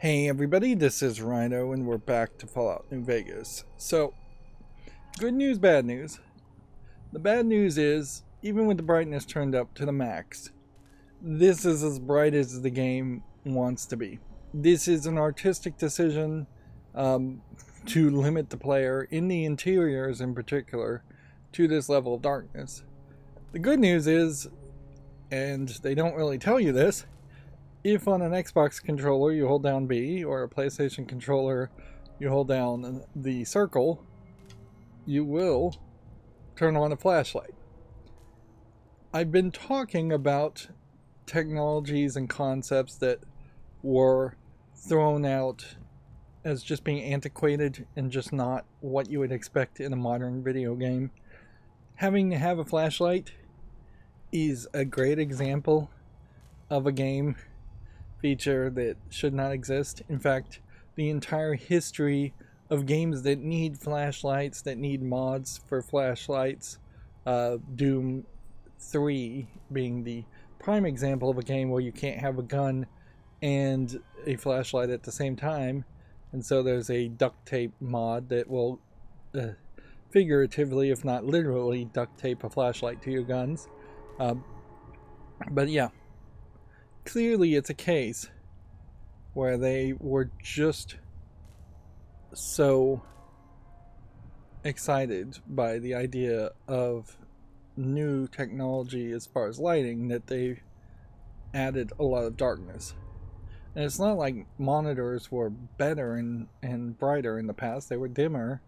Hey everybody, this is Rydo and we're back to Fallout New Vegas. So, good news, bad news. The bad news is, even with the brightness turned up to the max, this is as bright as the game wants to be. This is an artistic decision to limit the player, in the interiors in particular, to this level of darkness. The good news is, and they don't really tell you this, if on an Xbox controller you hold down B, or a PlayStation controller you hold down the circle, you will turn on a flashlight. I've been talking about technologies and concepts that were thrown out as just being antiquated and just not what you would expect in a modern video game. Having to have a flashlight is a great example of a game feature that should not exist. In fact, the entire history of games that need flashlights, that need mods for flashlights, Doom 3 being the prime example of a game where you can't have a gun and a flashlight at the same time, and so there's a duct tape mod that will figuratively, if not literally, duct tape a flashlight to your guns. But yeah, clearly it's a case where they were just so excited by the idea of new technology as far as lighting that they added a lot of darkness. And it's not like monitors were better and brighter in the past, they were dimmer.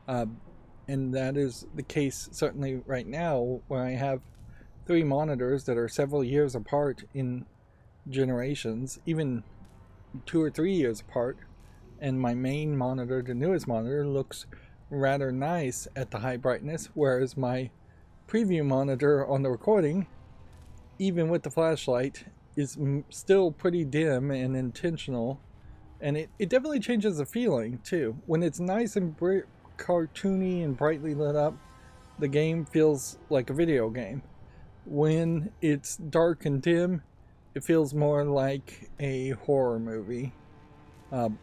And that is the case certainly right now, where I have 3 monitors that are several years apart in generations, even 2 or 3 years apart, and my main monitor, the newest monitor, looks rather nice at the high brightness, whereas my preview monitor on the recording, even with the flashlight, is still pretty dim and intentional, and it definitely changes the feeling too. When it's nice and cartoony and brightly lit up, the game feels like a video game. When it's dark and dim, it feels more like a horror movie. And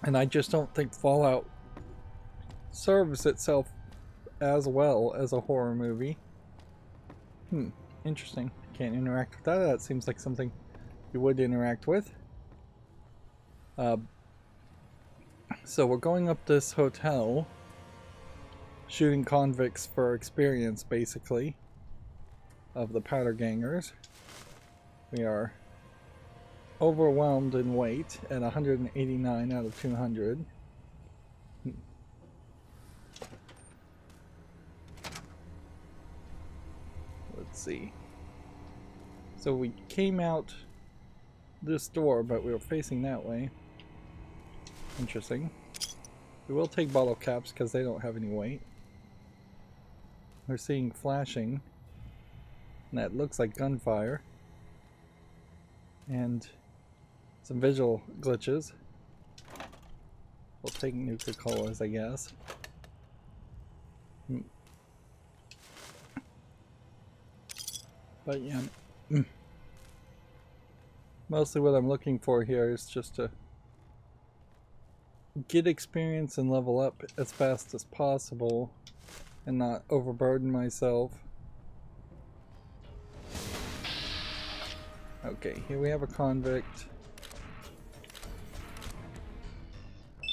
I just don't think Fallout serves itself as well as a horror movie. Interesting. Can't interact with that. That seems like something you would interact with. So we're going up this hotel, shooting convicts for experience, basically, of the powder gangers. We are overwhelmed in weight at 189 out of 200. Let's see. So we came out this door, but we were facing that way. Interesting. We will take bottle caps because they don't have any weight. We're seeing flashing, and that looks like gunfire. And some visual glitches. We'll take Nuka-Colas, I guess. But yeah, mostly what I'm looking for here is just to get experience and level up as fast as possible and not overburden myself. Okay, here we have a convict,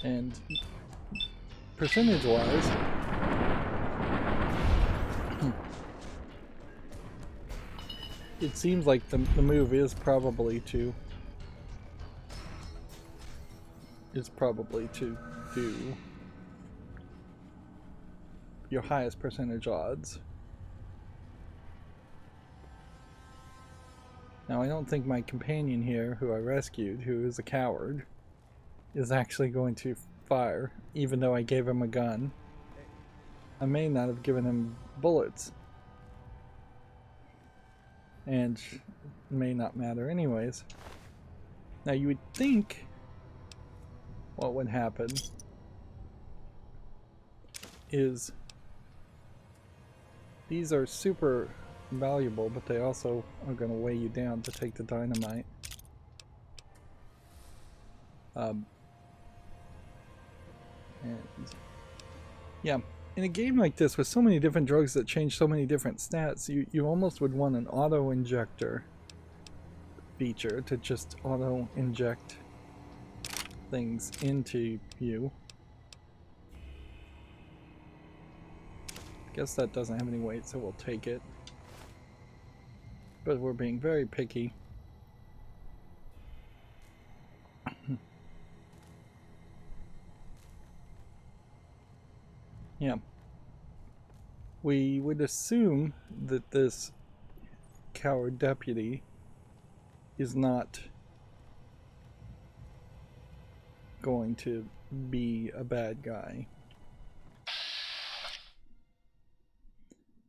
and percentage-wise, it seems like the move is probably to do your highest percentage odds. Now, I don't think my companion here, who I rescued, who is a coward, is actually going to fire, even though I gave him a gun. I may not have given him bullets. And it may not matter anyways. Now, you would think what would happen is these are super valuable, but they also are going to weigh you down to take the dynamite. And yeah, in a game like this with so many different drugs that change so many different stats, you almost would want an auto injector feature to just auto inject things into you. Guess that doesn't have any weight, so we'll take it. But we're being very picky. Yeah. We would assume that this coward deputy is not going to be a bad guy.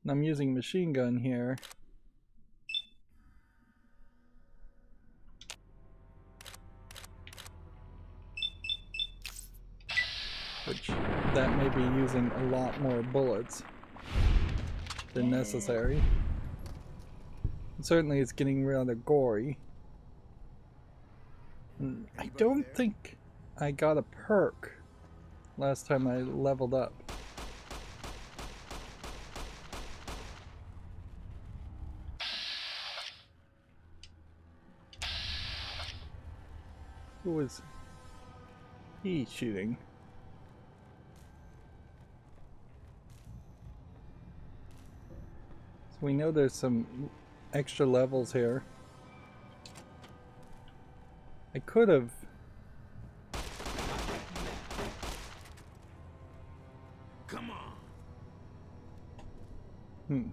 And I'm using a machine gun here. Which, that may be using a lot more bullets than necessary. And certainly it's getting rather gory. And I don't think I got a perk last time I leveled up. Who was he shooting? So we know there's some extra levels here. I could have Come I'm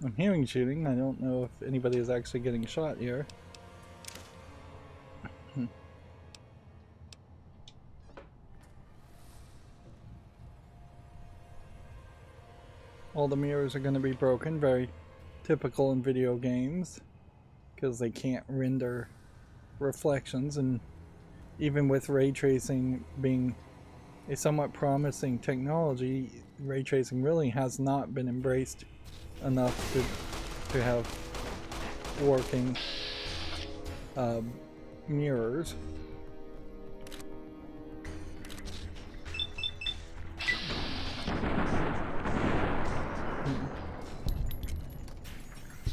on. hearing shooting. I don't know if anybody is actually getting shot here. All the mirrors are going to be broken, very typical in video games, because they can't render reflections, and even with ray tracing being a somewhat promising technology, ray tracing really has not been embraced enough to have working mirrors.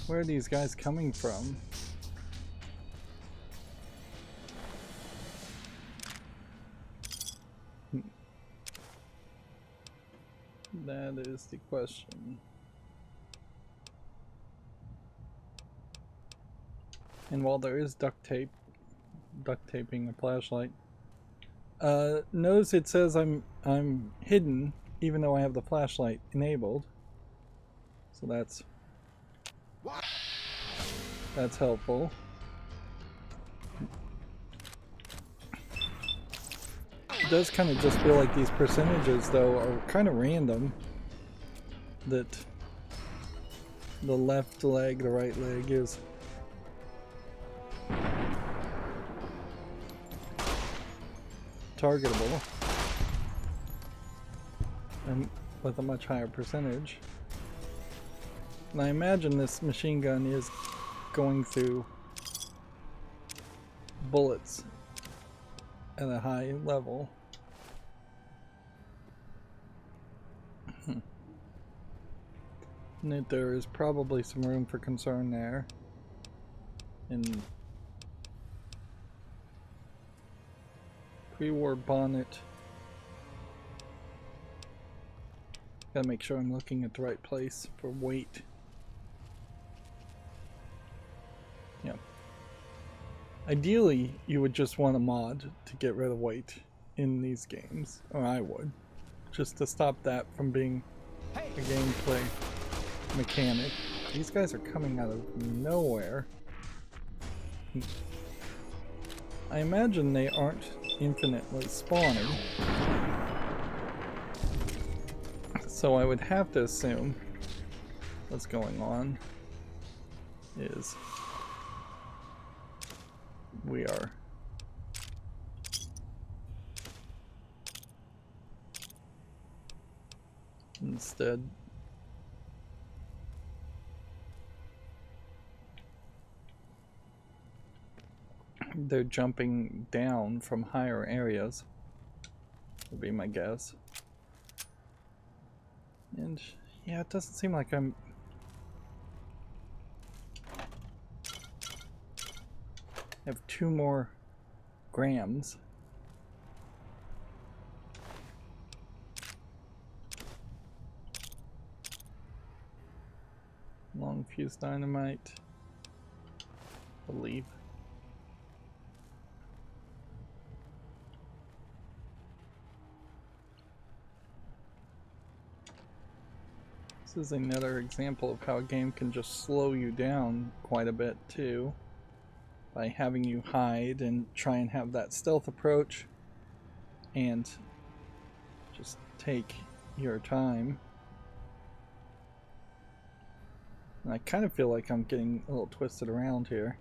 Where are these guys coming from? That is the question. And while there is duct taping a flashlight, notice it says I'm hidden even though I have the flashlight enabled. So that's helpful. It does kind of just feel like these percentages though are kind of random. That the left leg, the right leg is targetable and with a much higher percentage. And I imagine this machine gun is going through bullets at a high level. And that there is probably some room for concern there. And pre-war bonnet. Gotta make sure I'm looking at the right place for weight. Yeah. Ideally, you would just want a mod to get rid of weight in these games, or I would, just to stop that from being a gameplay mechanic. These guys are coming out of nowhere. I imagine they aren't infinitely spawning, so I would have to assume what's going on is we are instead they're jumping down from higher areas, would be my guess. And yeah, it doesn't seem like I'm... I have 2 more grams. Long fuse dynamite, I believe. This is another example of how a game can just slow you down quite a bit too, by having you hide and try and have that stealth approach and just take your time. And I kind of feel like I'm getting a little twisted around here.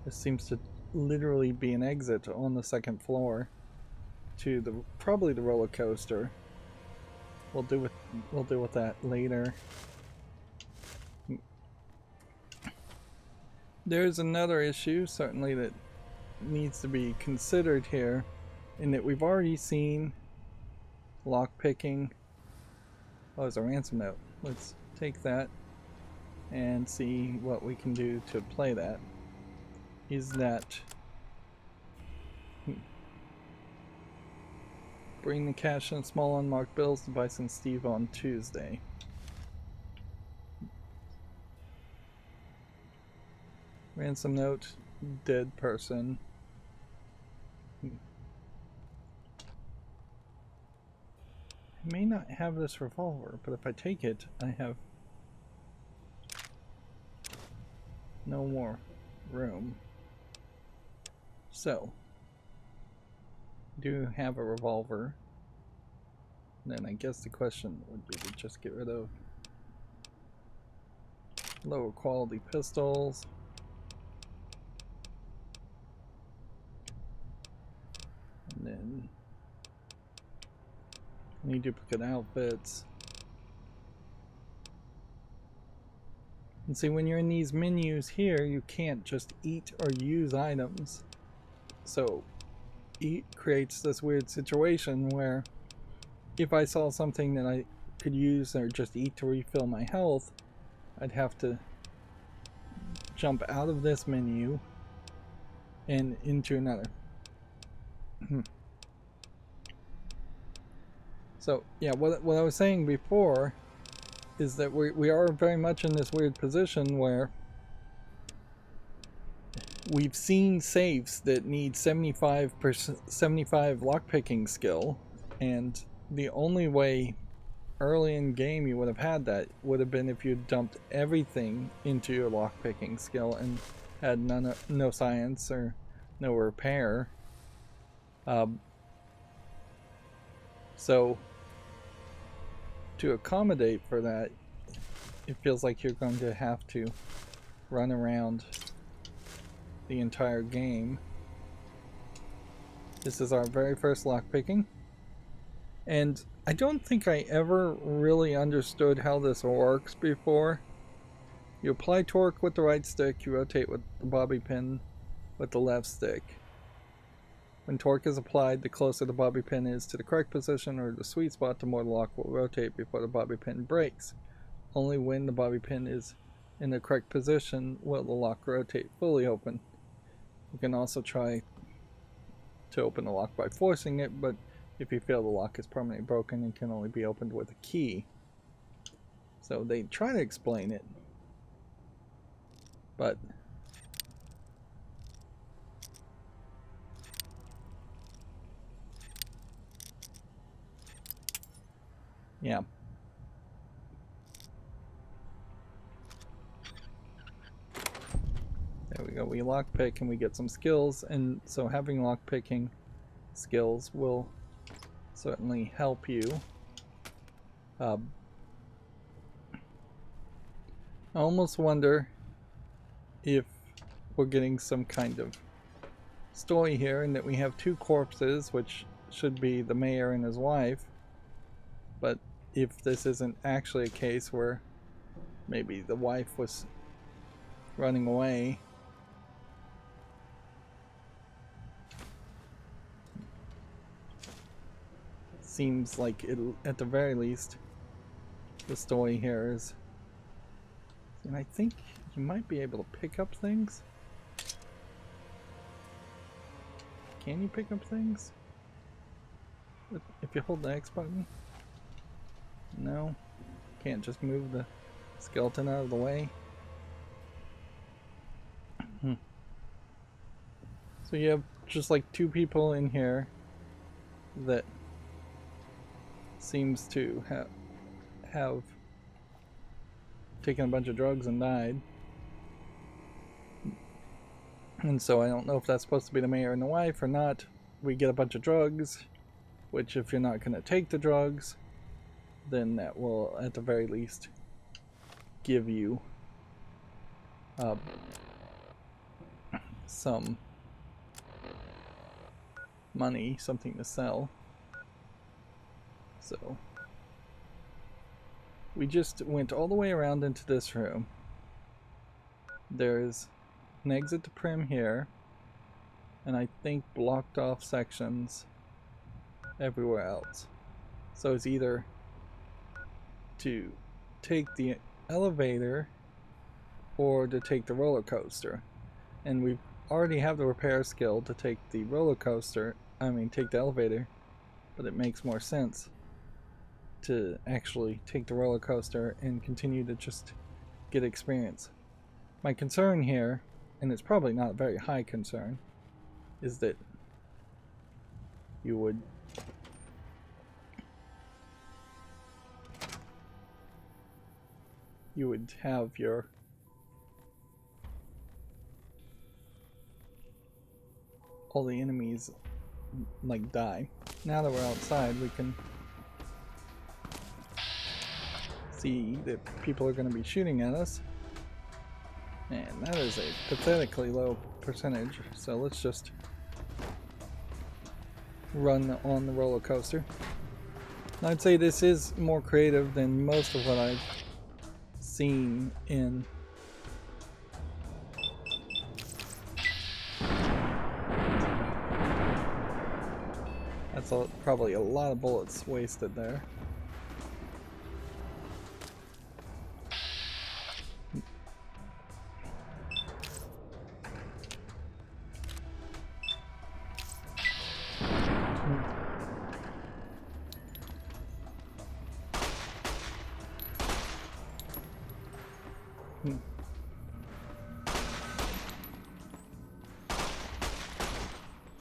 This seems to literally be an exit on the 2nd floor to the probably the roller coaster. We'll deal with that later. There's another issue certainly that needs to be considered here, in that we've already seen lockpicking. Oh, there's a ransom note. Let's take that and see what we can do to play that. Is that bring the cash and small unmarked bills to Bison Steve on Tuesday. Ransom note, dead person. I may not have this revolver, but if I take it, I have no more room. So, do have a revolver. And then I guess the question would be to just get rid of lower quality pistols. And then any duplicate outfits. And see, when you're in these menus here, you can't just eat or use items. So eat creates this weird situation where if I saw something that I could use or just eat to refill my health, I'd have to jump out of this menu and into another. So yeah, what I was saying before is that we are very much in this weird position where we've seen safes that need 75 lockpicking skill, and the only way early in game you would have had that would have been if you dumped everything into your lockpicking skill and had no science or no repair. So to accommodate for that, it feels like you're going to have to run around the entire game. This is our very first lockpicking, and I don't think I ever really understood how this works before. You apply torque with the right stick, you rotate with the bobby pin with the left stick. When torque is applied, the closer the bobby pin is to the correct position or the sweet spot, the more the lock will rotate before the bobby pin breaks. Only when the bobby pin is in the correct position will the lock rotate fully open. You can also try to open the lock by forcing it, but if you feel the lock is permanently broken, it can only be opened with a key. So they try to explain it, but yeah. There we go, we lockpick and we get some skills, and so having lockpicking skills will certainly help you. I almost wonder if we're getting some kind of story here, and that we have 2 corpses, which should be the mayor and his wife, but if this isn't actually a case where maybe the wife was running away seems like it, at the very least, the story here is. And I think you might be able to pick up things. Can you pick up things? If you hold the X button? No. Can't just move the skeleton out of the way. So you have just like two people in here that seems to have taken a bunch of drugs and died. And so I don't know if that's supposed to be the mayor and the wife or not. We get a bunch of drugs, which if you're not going to take the drugs, then that will at the very least give you some money, something to sell. So we just went all the way around into this room. There's an exit to Prim here, and I think blocked off sections everywhere else. So it's either to take the elevator or to take the roller coaster. And we already have the repair skill to take the roller coaster, take the elevator, but it makes more sense to actually take the roller coaster and continue to just get experience. My concern here, and it's probably not a very high concern, is that you would have your all the enemies like die. Now that we're outside, we can see that people are going to be shooting at us, and that is a pathetically low percentage, so let's just run on the roller coaster. I'd say this is more creative than most of what I've seen in that's probably a lot of bullets wasted there.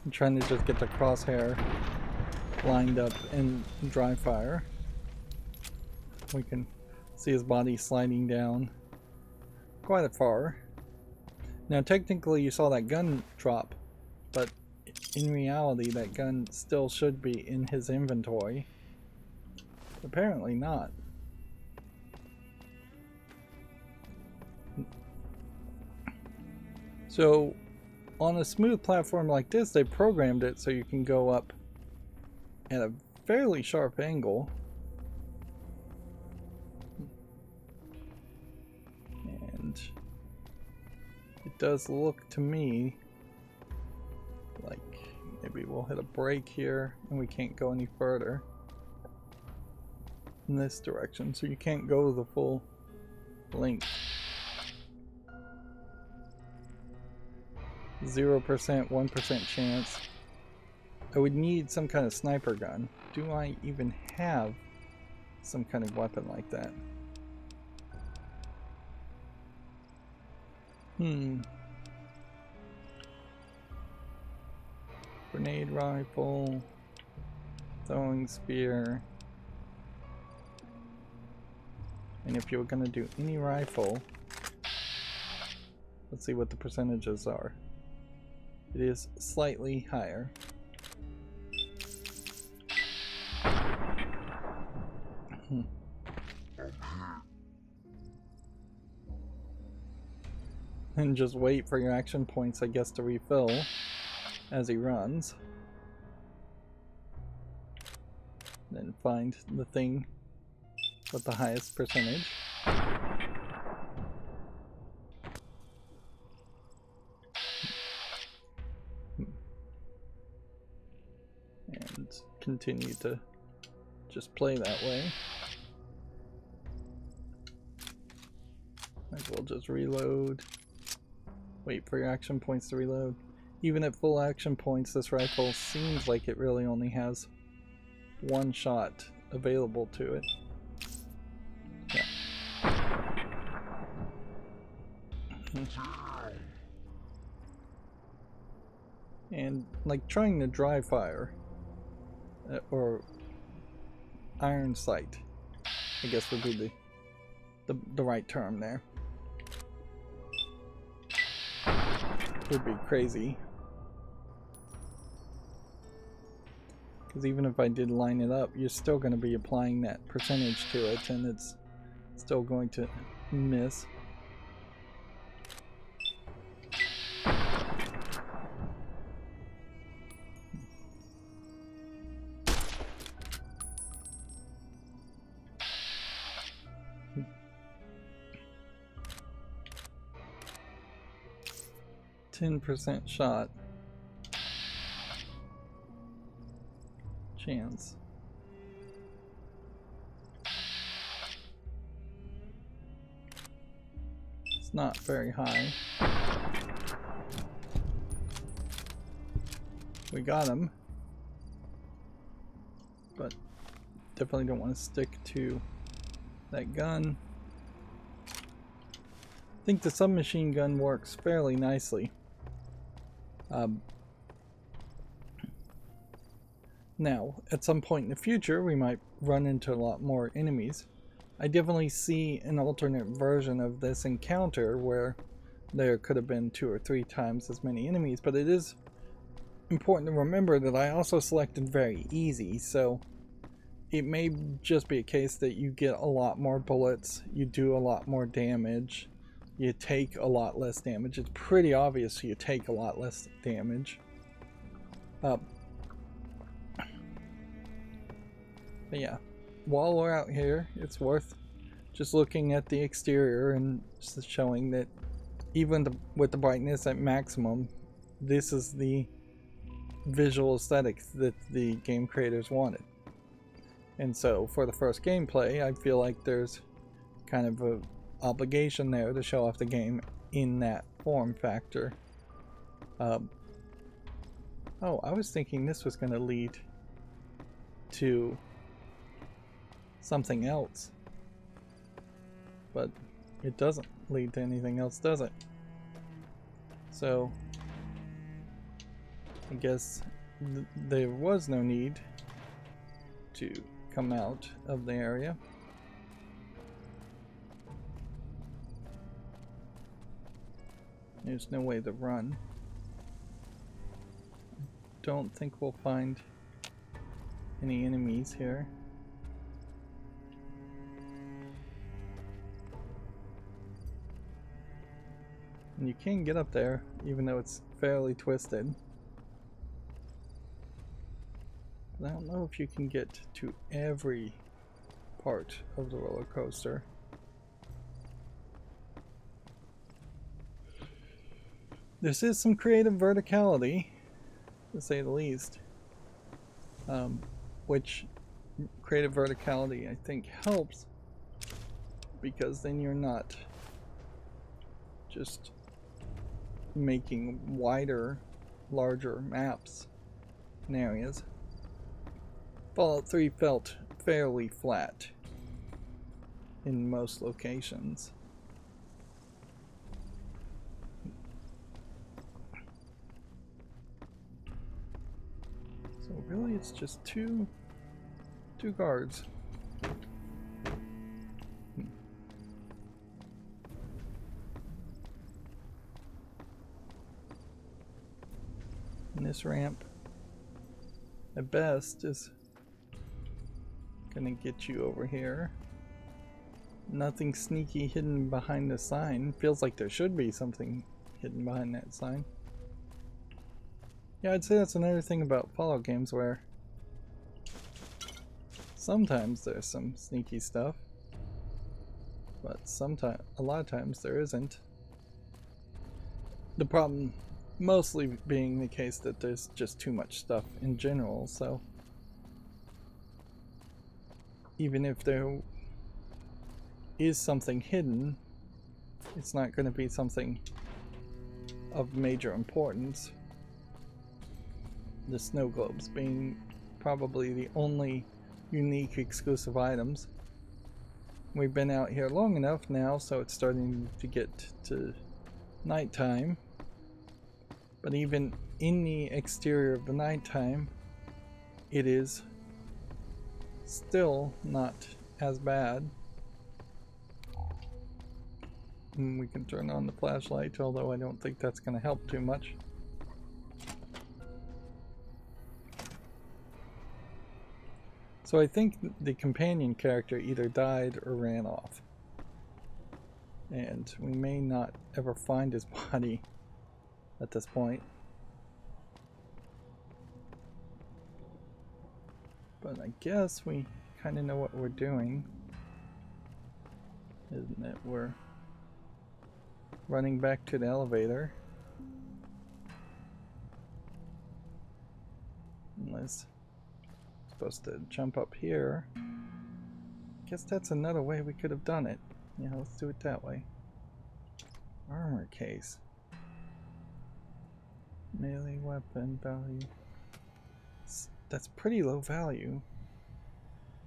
I'm trying to just get the crosshair lined up in dry fire. We can see his body sliding down quite far. Now technically you saw that gun drop, but in reality that gun still should be in his inventory. Apparently not. So on a smooth platform like this, they programmed it so you can go up at a fairly sharp angle. And it does look to me like maybe we'll hit a break here and we can't go any further in this direction, so you can't go the full length. 0%, 1% chance. I would need some kind of sniper gun. Do I even have some kind of weapon like that? Grenade rifle, throwing spear. And if you were gonna do any rifle, let's see what the percentages are. It is slightly higher. And just wait for your action points, I guess, to refill as he runs. Then find the thing with the highest percentage. And continue to just play that way. Might as well just reload. Wait for your action points to reload. Even at full action points, this rifle seems like it really only has one shot available to it. Yeah. And like trying to dry fire or iron sight, I guess would be the right term there. Would be crazy. Because even if I did line it up, you're still going to be applying that percentage to it, and it's still going to miss. %, shot chance. It's not very high. We got him, but definitely don't want to stick to that gun. I think the submachine gun works fairly nicely. Now, at some point in the future, we might run into a lot more enemies. I definitely see an alternate version of this encounter where there could have been 2 or 3 times as many enemies, but it is important to remember that I also selected very easy, so it may just be a case that you get a lot more bullets, you do a lot more damage, you take a lot less damage. It's pretty obvious you take a lot less damage. But yeah, while we're out here, it's worth just looking at the exterior and just showing that even with the brightness at maximum, this is the visual aesthetics that the game creators wanted. And so for the first gameplay, I feel like there's kind of an obligation there to show off the game in that form factor. Oh, I was thinking this was going to lead to something else, but it doesn't lead to anything else, does it? So I guess there was no need to come out of the area. There's no way to run. Don't think we'll find any enemies here. And you can get up there, even though it's fairly twisted. But I don't know if you can get to every part of the roller coaster. This is some creative verticality, to say the least. Which creative verticality I think helps, because then you're not just making wider, larger maps and areas. Fallout 3 felt fairly flat in most locations. So really it's just two guards. And this ramp, at best, is gonna get you over here. Nothing sneaky hidden behind the sign. Feels like there should be something hidden behind that sign. Yeah, I'd say that's another thing about Fallout games, where sometimes there's some sneaky stuff, but a lot of times there isn't. The problem mostly being the case that there's just too much stuff in general, so even if there is something hidden, it's not going to be something of major importance. The snow globes being probably the only unique exclusive items. We've been out here long enough now, so it's starting to get to nighttime. But even in the exterior of the nighttime, it is still not as bad. And we can turn on the flashlight, although I don't think that's going to help too much. So I think the companion character either died or ran off. And we may not ever find his body at this point. But I guess we kind of know what we're doing. Isn't it? We're running back to the elevator. Unless we're supposed to jump up here. Guess that's another way we could have done it. Yeah, let's do it that way. Armor case. Melee weapon value. That's pretty low value.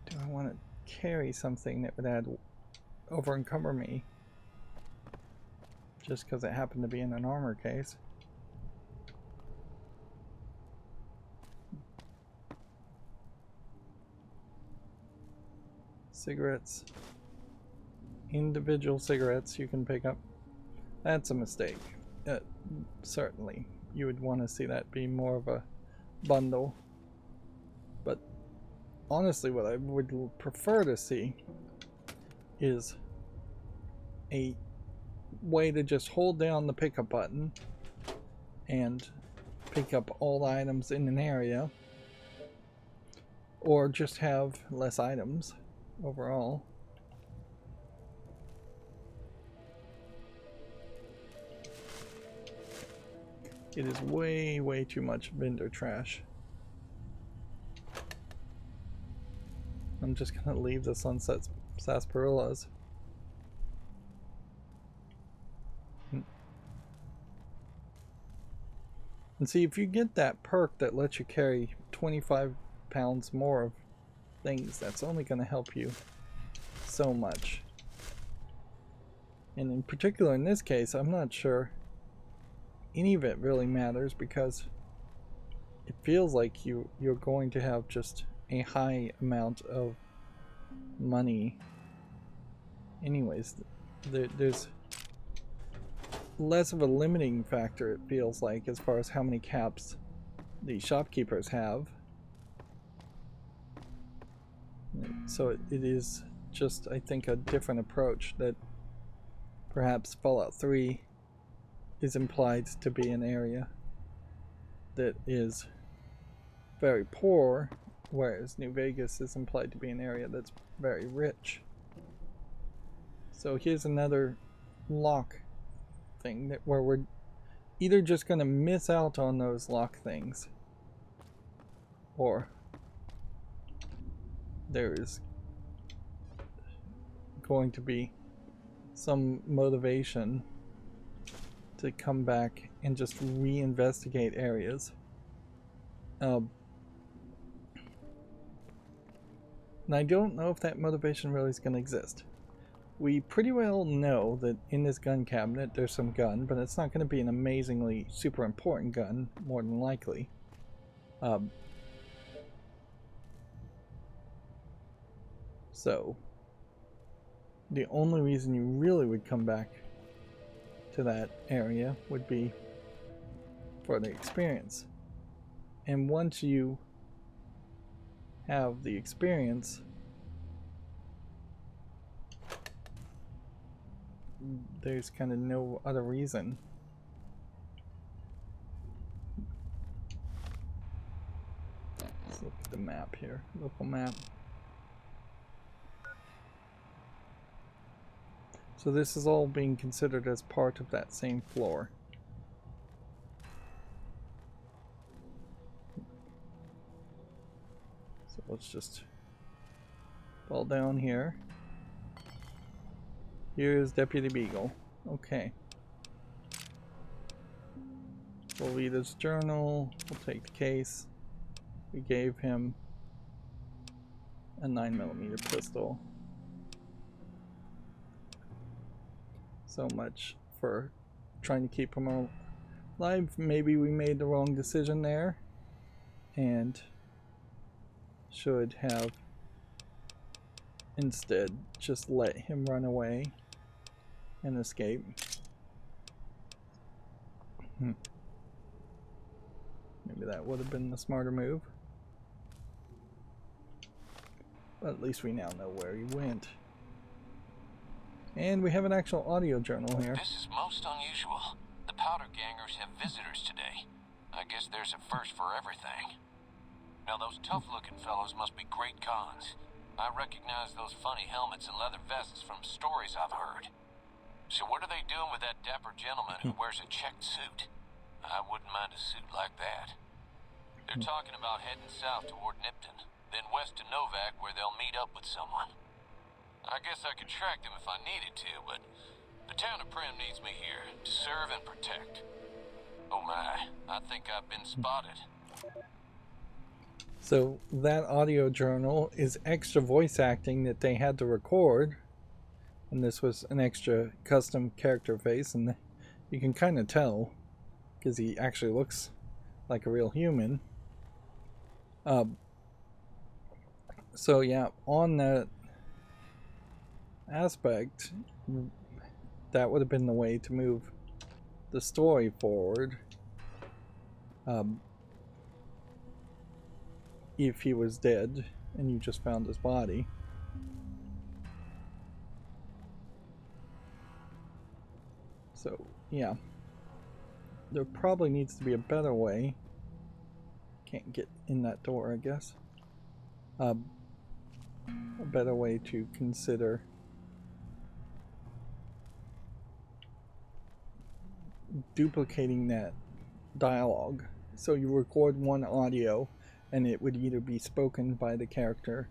Do I want to carry something that would over encumber me? Just because it happened to be in an armor case. Cigarettes. Individual cigarettes you can pick up. That's a mistake. Certainly. You would want to see that be more of a bundle. But honestly, what I would prefer to see is a way to just hold down the pickup button and pick up all the items in an area, or just have less items overall. It is way too much vendor trash. I'm just gonna leave the sunset sarsaparillas. And see, if you get that perk that lets you carry 25 pounds more of things, that's only going to help you so much. And in particular in this case, I'm not sure any of it really matters, because it feels like you're going to have just a high amount of money anyways. There's less of a limiting factor, it feels like, as far as how many caps the shopkeepers have. So it is just, I think, a different approach that perhaps Fallout 3 is implied to be an area that is very poor, whereas New Vegas is implied to be an area that's very rich. So here's another lock thing where we're either just going to miss out on those lock things, or there is going to be some motivation to come back and just reinvestigate areas. And I don't know if that motivation really is going to exist. We pretty well know that in this gun cabinet there's some gun, but it's not going to be an amazingly super important gun, more than likely. So the only reason you really would come back to that area would be for the experience. And once you have the experience, there's kind of no other reason. Let's look at the map here, local map. So this is all being considered as part of that same floor. So let's just Fall down here. Here's Deputy Beagle. Okay. We'll read his journal. We'll take the case. We gave him a 9mm pistol. So much for trying to keep him alive. Maybe we made the wrong decision there and should have instead just let him run away and escape. Maybe that would have been the smarter move. But at least we now know where he went. And we have an actual audio journal here. This is most unusual. The powder gangers have visitors today. I guess there's a first for everything. Now those tough-looking fellows must be great cons. I recognize those funny helmets and leather vests from stories I've heard. So what are they doing with that dapper gentleman who wears a checked suit? I wouldn't mind a suit like that. They're talking about heading south toward Nipton, then west to Novak where they'll meet up with someone. I guess I could track them if I needed to, but the town of Primm needs me here to serve and protect. Oh my, I think I've been spotted. So that audio journal is extra voice acting that they had to record, and this was an extra custom character face, and you can kind of tell because he actually looks like a real human. So yeah, on that aspect, that would have been the way to move the story forward. If he was dead and you just found his body. So yeah, there probably needs to be a better way. Can't get in that door, I guess. A better way to consider duplicating that dialogue. So you record one audio and it would either be spoken by the character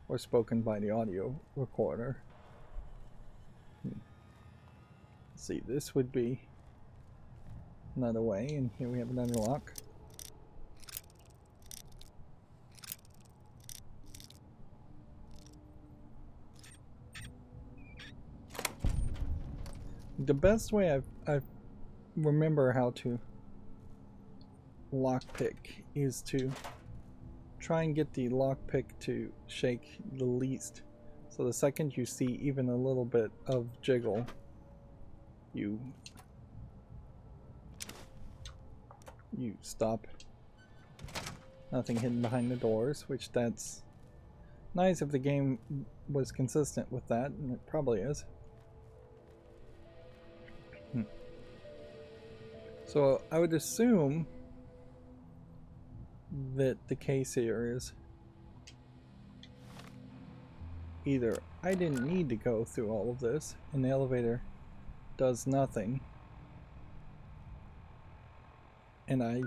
or spoken by the audio recorder. Let's see, this would be another way, and here we have another lock. The best way I remember how to lockpick is to try and get the lockpick to shake the least. So the second you see even a little bit of jiggle, you stop. Nothing hidden behind the doors, which that's nice if the game was consistent with that, and it probably is. So I would assume that the case here is either I didn't need to go through all of this and the elevator does nothing and I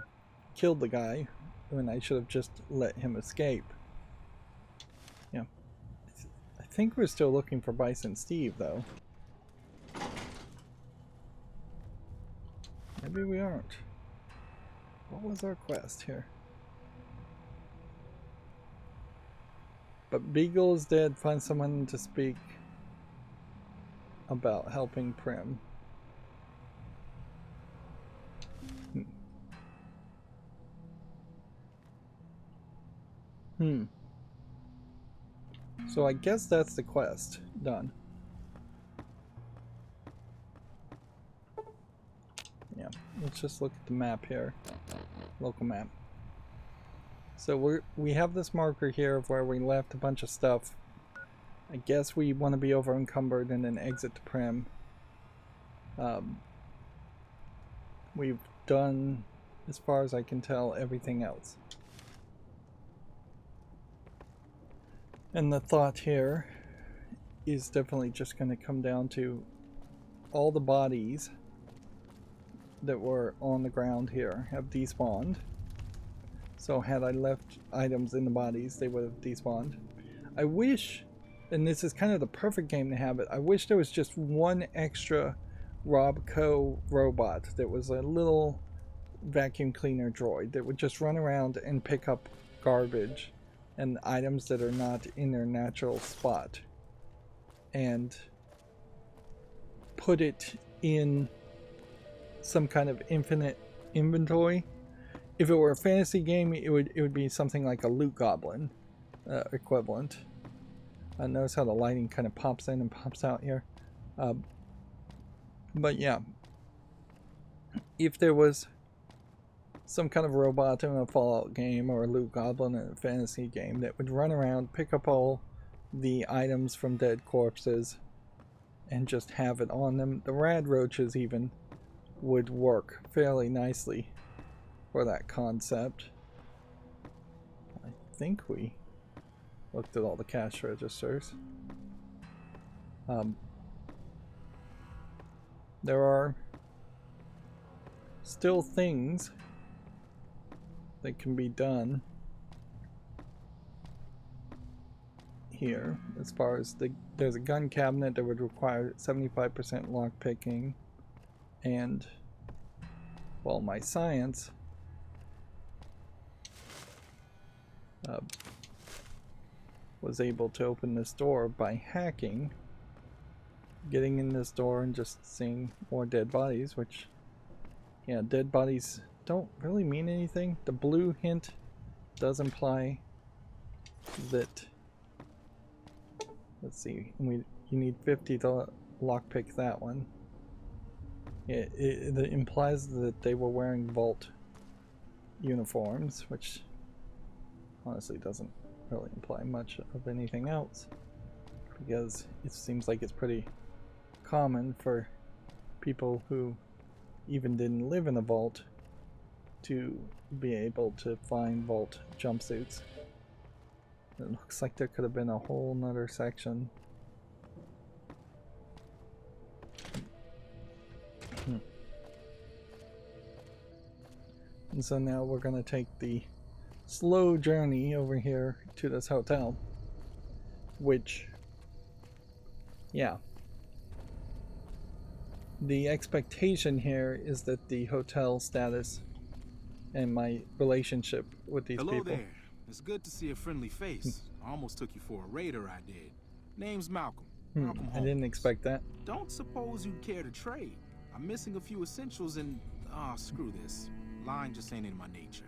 killed the guy when I should have just let him escape. Yeah, I think we're still looking for Bison Steve though. Maybe we aren't. What was our quest here? But Beagle is dead. Find someone to speak about helping Primm. So I guess that's the quest done. Yeah, let's just look at the map here. Local map. So we have this marker here of where we left a bunch of stuff. I guess we want to be over encumbered and then exit to Primm. We've done, as far as I can tell, everything else. And the thought here is definitely just going to come down to all the bodies that were on the ground here have despawned. So had I left items in the bodies, they would have despawned. I wish and this is kind of the perfect game to have it. I wish there was just one extra Robco robot that was a little vacuum cleaner droid that would just run around and pick up garbage and items that are not in their natural spot and put it in some kind of infinite inventory. If it were a fantasy game, it would be something like a loot goblin equivalent. Notice how the lighting kind of pops in and pops out here. But yeah, if there was some kind of robot in a Fallout game or a loot goblin in a fantasy game that would run around, pick up all the items from dead corpses, and just have it on them, the rad roaches even would work fairly nicely for that concept. I think we looked at all the cash registers. There are still things that can be done here as far as there's a gun cabinet that would require 75% lock picking, and well, my science was able to open this door by hacking, getting in this door and just seeing more dead bodies, which, yeah, dead bodies don't really mean anything. The blue hint does imply that, let's see, you need 50 to lockpick that one. It implies that they were wearing Vault uniforms, which honestly doesn't really imply much of anything else, because it seems like it's pretty common for people who even didn't live in a vault to be able to find Vault jumpsuits. It looks like there could have been a whole nother section. And so now we're going to take the slow journey over here to this hotel, which, yeah, the expectation here is that the hotel status and my relationship with these people. Hello there. It's good to see a friendly face. I almost took you for a raider, I did. Name's Malcolm. Malcolm I didn't expect that. Don't suppose you'd care to trade. I'm missing a few essentials and... screw this. Lying just ain't in my nature.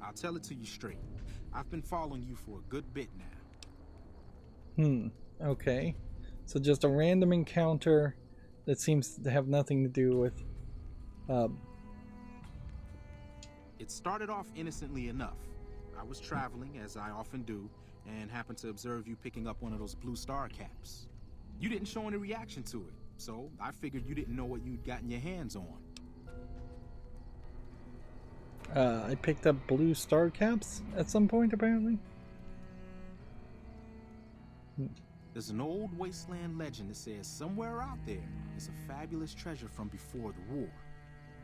I'll tell it to you straight. I've been following you for a good bit now. Okay. So just a random encounter that seems to have nothing to do with... It started off innocently enough. I was traveling, as I often do, and happened to observe you picking up one of those blue star caps. You didn't show any reaction to it, so I figured you didn't know what you'd gotten your hands on. I picked up blue star caps at some point, apparently. There's an old wasteland legend that says somewhere out there is a fabulous treasure from before the war.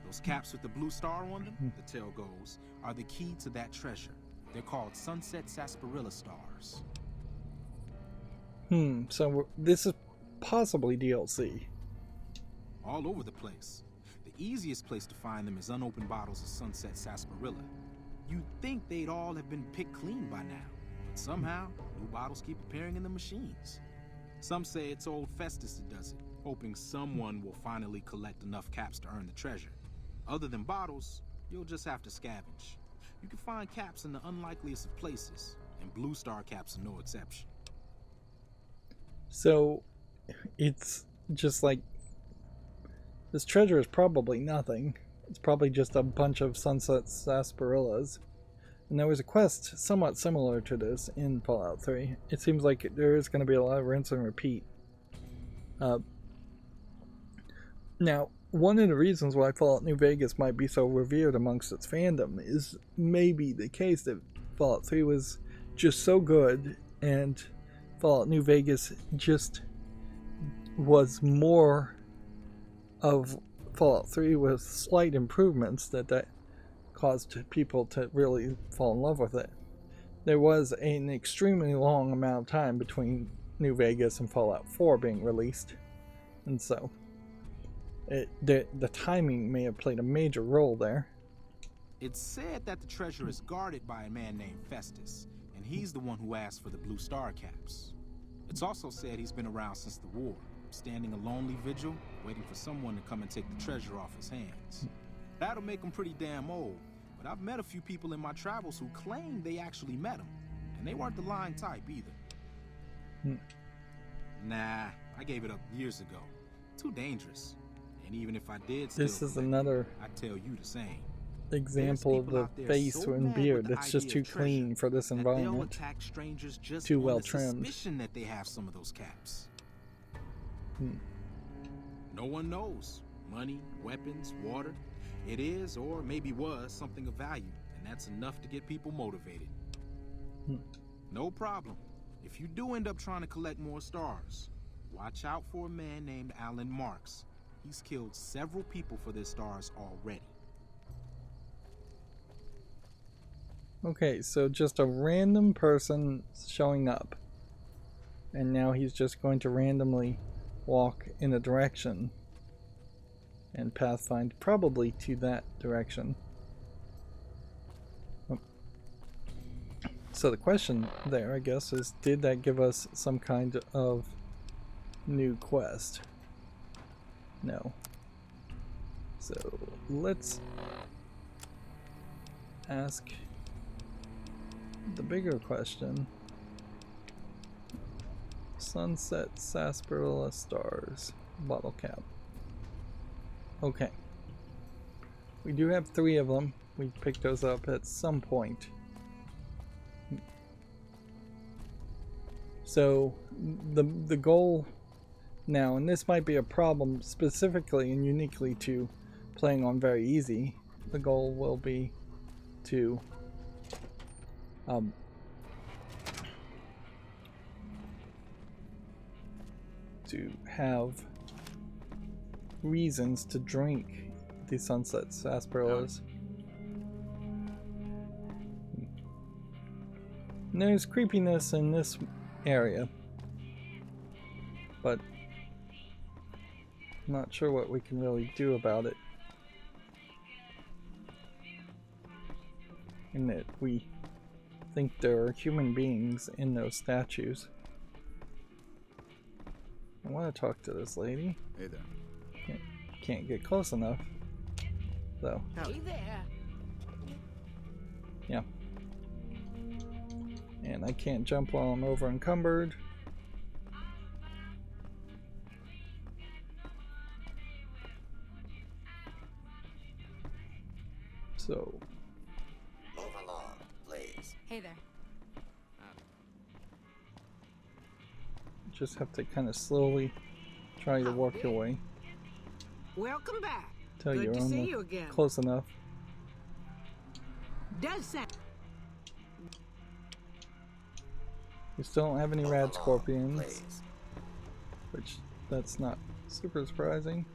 Those caps with the blue star on them, the tale goes, are the key to that treasure. They're called sunset sarsaparilla stars. So this is possibly DLC. All over the place. The easiest place to find them is unopened bottles of sunset sarsaparilla. You'd think they'd all have been picked clean by now, but somehow new bottles keep appearing in the machines. Some say it's old Festus that does it, hoping someone will finally collect enough caps to earn the treasure. Other than bottles, you'll just have to scavenge. You can find caps in the unlikeliest of places, and blue star caps are no exception. So it's just like, this treasure is probably nothing. It's probably just a bunch of sunset sarsaparillas. And there was a quest somewhat similar to this in Fallout 3. It seems like there is going to be a lot of rinse and repeat. Now, one of the reasons why Fallout New Vegas might be so revered amongst its fandom is maybe the case that Fallout 3 was just so good, and Fallout New Vegas just was more of Fallout 3 with slight improvements that caused people to really fall in love with it. There was an extremely long amount of time between New Vegas and Fallout 4 being released, and so the timing may have played a major role there. It's said that the treasure is guarded by a man named Festus, and he's the one who asked for the blue star caps. It's also said he's been around since the war, standing a lonely vigil, waiting for someone to come and take the treasure off his hands. That'll make him pretty damn old, but I've met a few people in my travels who claim they actually met him, and they weren't the lying type either. Nah, I gave it up years ago. Too dangerous. And even if I did, This is another I'd tell you the same. example of the face and beard that's just too clean for this environment. Too well trimmed. That they have some of those caps. No one knows. Money, weapons, water. It is, or maybe was, something of value, and that's enough to get people motivated. No problem. If you do end up trying to collect more stars, watch out for a man named Alan Marks. He's killed several people for their stars already. Okay, so just a random person showing up, and now he's just going to randomly walk in a direction and pathfind probably to that direction. So the question there, I guess, is did that give us some kind of new quest? No. So let's ask the bigger question. Sunset sarsaparilla stars bottle cap. Okay. We do have 3 of them. We picked those up at some point. So the goal now, and this might be a problem specifically and uniquely to playing on very easy, the goal will be to have reasons to drink the sunset sarsaparillas. And there's creepiness in this area, but I'm not sure what we can really do about it. In that we think there are human beings in those statues. I want to talk to this lady. Hey there. Can't get close enough, though. Hey there. Yeah. And I can't jump while I'm over encumbered. So. Move along, please. Hey there. Just have to kind of slowly try to work your way. Welcome back. Till Good you're to on see the you again. close enough. Does sound. We still don't have any rad scorpions, which that's not super surprising.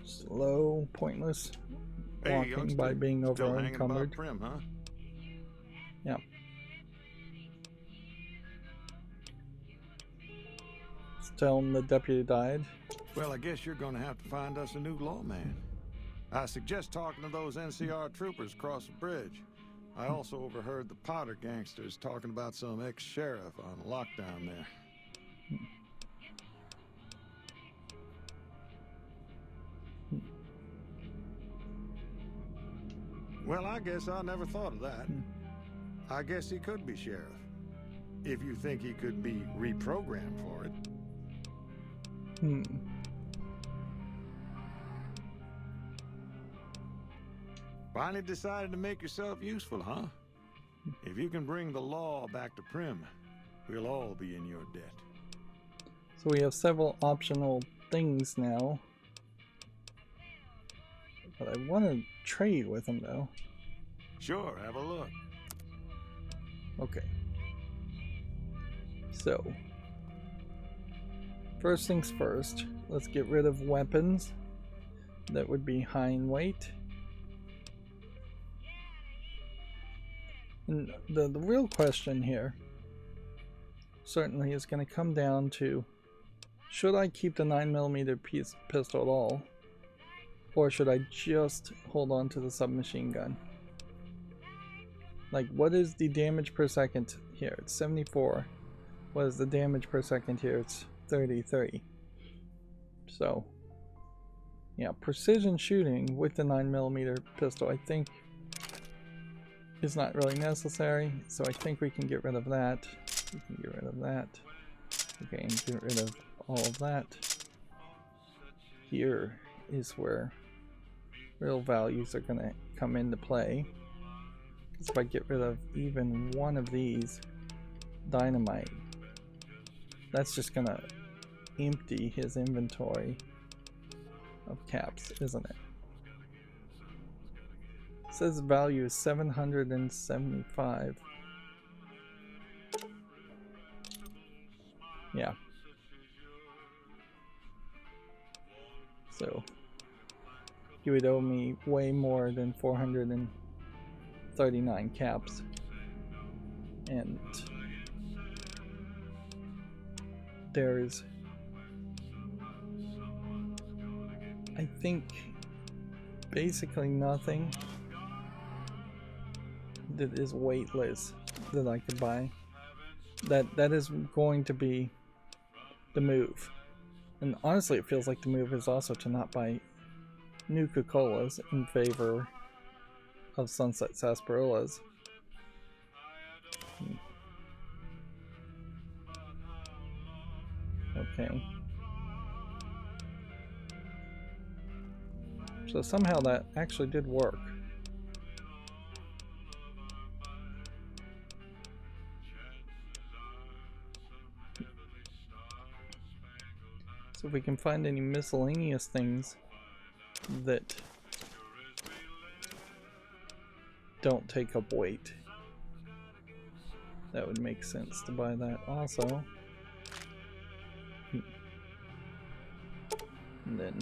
Slow, pointless walking by being over encumbered. Prim, huh? Yeah. Just tell him the deputy died. Well, I guess you're gonna have to find us a new lawman. I suggest talking to those NCR troopers across the bridge. I also overheard the Powder gangsters talking about some ex-sheriff on lockdown there. Well, I guess I never thought of that. I guess he could be sheriff. If you think he could be reprogrammed for it. Finally decided to make yourself useful, huh? If you can bring the law back to Prim, we'll all be in your debt. So we have several optional things now. But I want to trade with him, though. Sure, have a look. Okay. So, First things first, let's get rid of weapons that would be high in weight. And the real question here certainly is going to come down to, should I keep the 9mm pistol at all, or should I just hold on to the submachine gun? Like, what is the damage per second here? It's 74. What is the damage per second here? It's 33. So, yeah, precision shooting with the 9mm pistol, I think, is not really necessary. So I think we can get rid of that. We can get rid of that. Okay, and get rid of all of that. Here is where real values are going to come into play. Because if I get rid of even one of these dynamite, that's just going to empty his inventory of caps, isn't it? It says the value is 775. Yeah. So you would owe me way more than 439 caps. And there's, I think, basically nothing that is weightless that I could buy. That is going to be the move. And honestly, it feels like the move is also to not buy Nuka-Colas in favor of Sunset Sarsaparillas. Okay. So somehow that actually did work. So if we can find any miscellaneous things that don't take up weight, that would make sense to buy that also. And then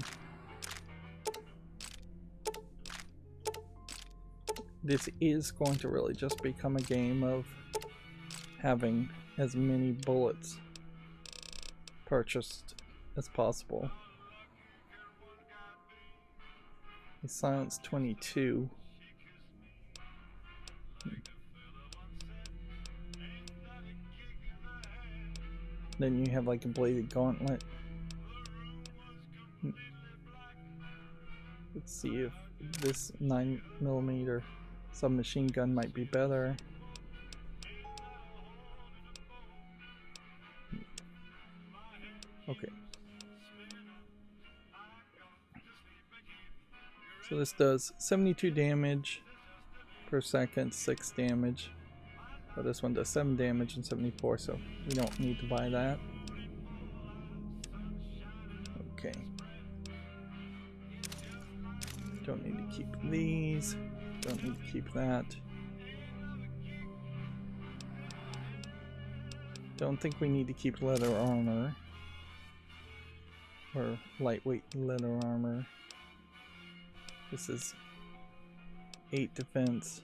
this is going to really just become a game of having as many bullets purchased as possible. A silence 22. Then you have like a bladed gauntlet. Let's see if this 9mm submachine gun might be better. Okay. So this does 72 damage per second, 6 damage. But this one does 7 damage and 74, so we don't need to buy that. Okay. Don't need to keep these. Don't need to keep that. Don't think we need to keep leather armor. Or lightweight leather armor. This is 8 defense.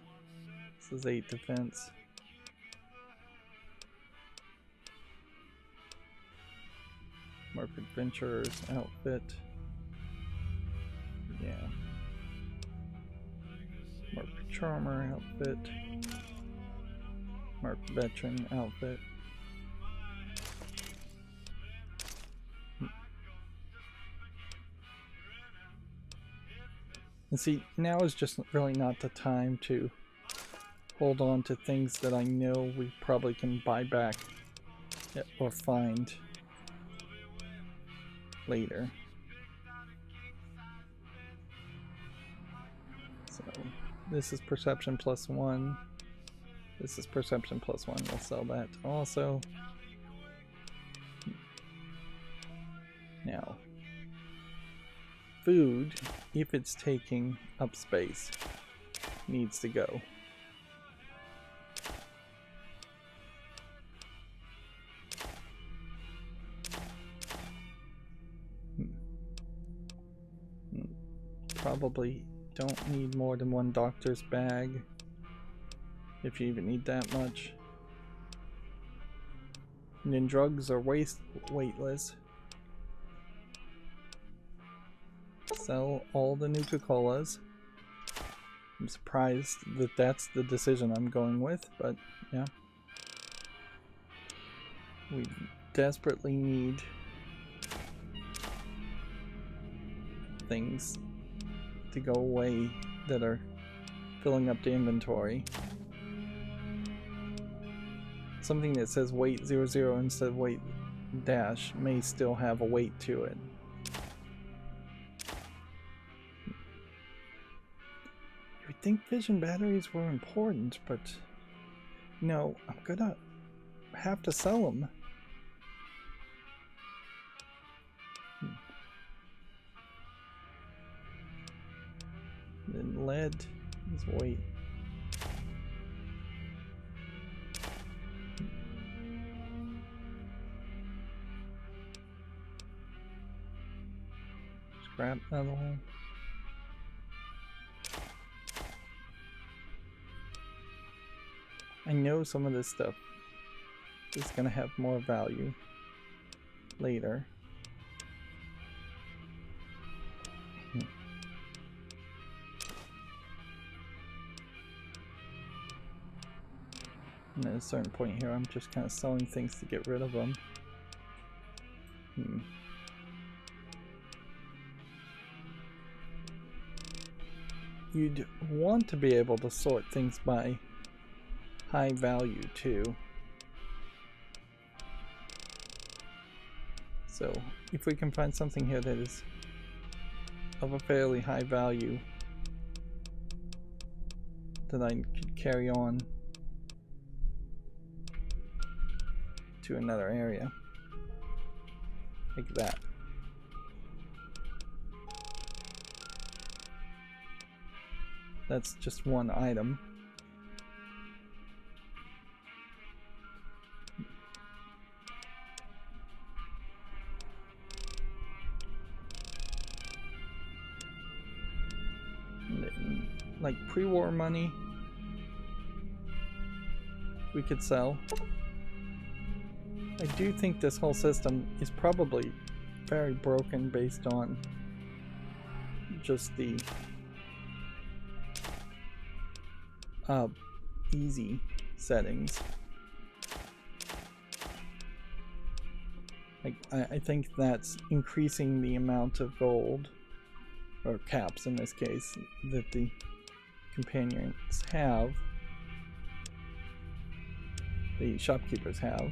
This is 8 defense. Mark Adventurer's outfit. Yeah. Mark Charmer outfit. Mark Veteran outfit. And see, now is just really not the time to hold on to things that I know we probably can buy back or find later. So this is perception +1. This is perception +1. We'll sell that also. Now, food, if it's taking up space, needs to go. probably don't need more than one doctor's bag, if you even need that much. And then drugs are weightless. Sell all the Nuka-Colas. I'm surprised that that's the decision I'm going with, but yeah. We desperately need things to go away that are filling up the inventory. Something that says weight 00 instead of weight dash may still have a weight to it. You would think fission batteries were important, but no, I'm gonna have to sell them. Then lead is weight. Scrap metal. I know some of this stuff is gonna have more value later. And at a certain point here, I'm just kind of selling things to get rid of them. You'd want to be able to sort things by high value too. So if we can find something here that is of a fairly high value, then I could carry on to another area like that. That's just one item. Like pre-war money we could sell. I do think this whole system is probably very broken based on just the easy settings. Like I think that's increasing the amount of gold, or caps in this case, that the companions have, the shopkeepers have.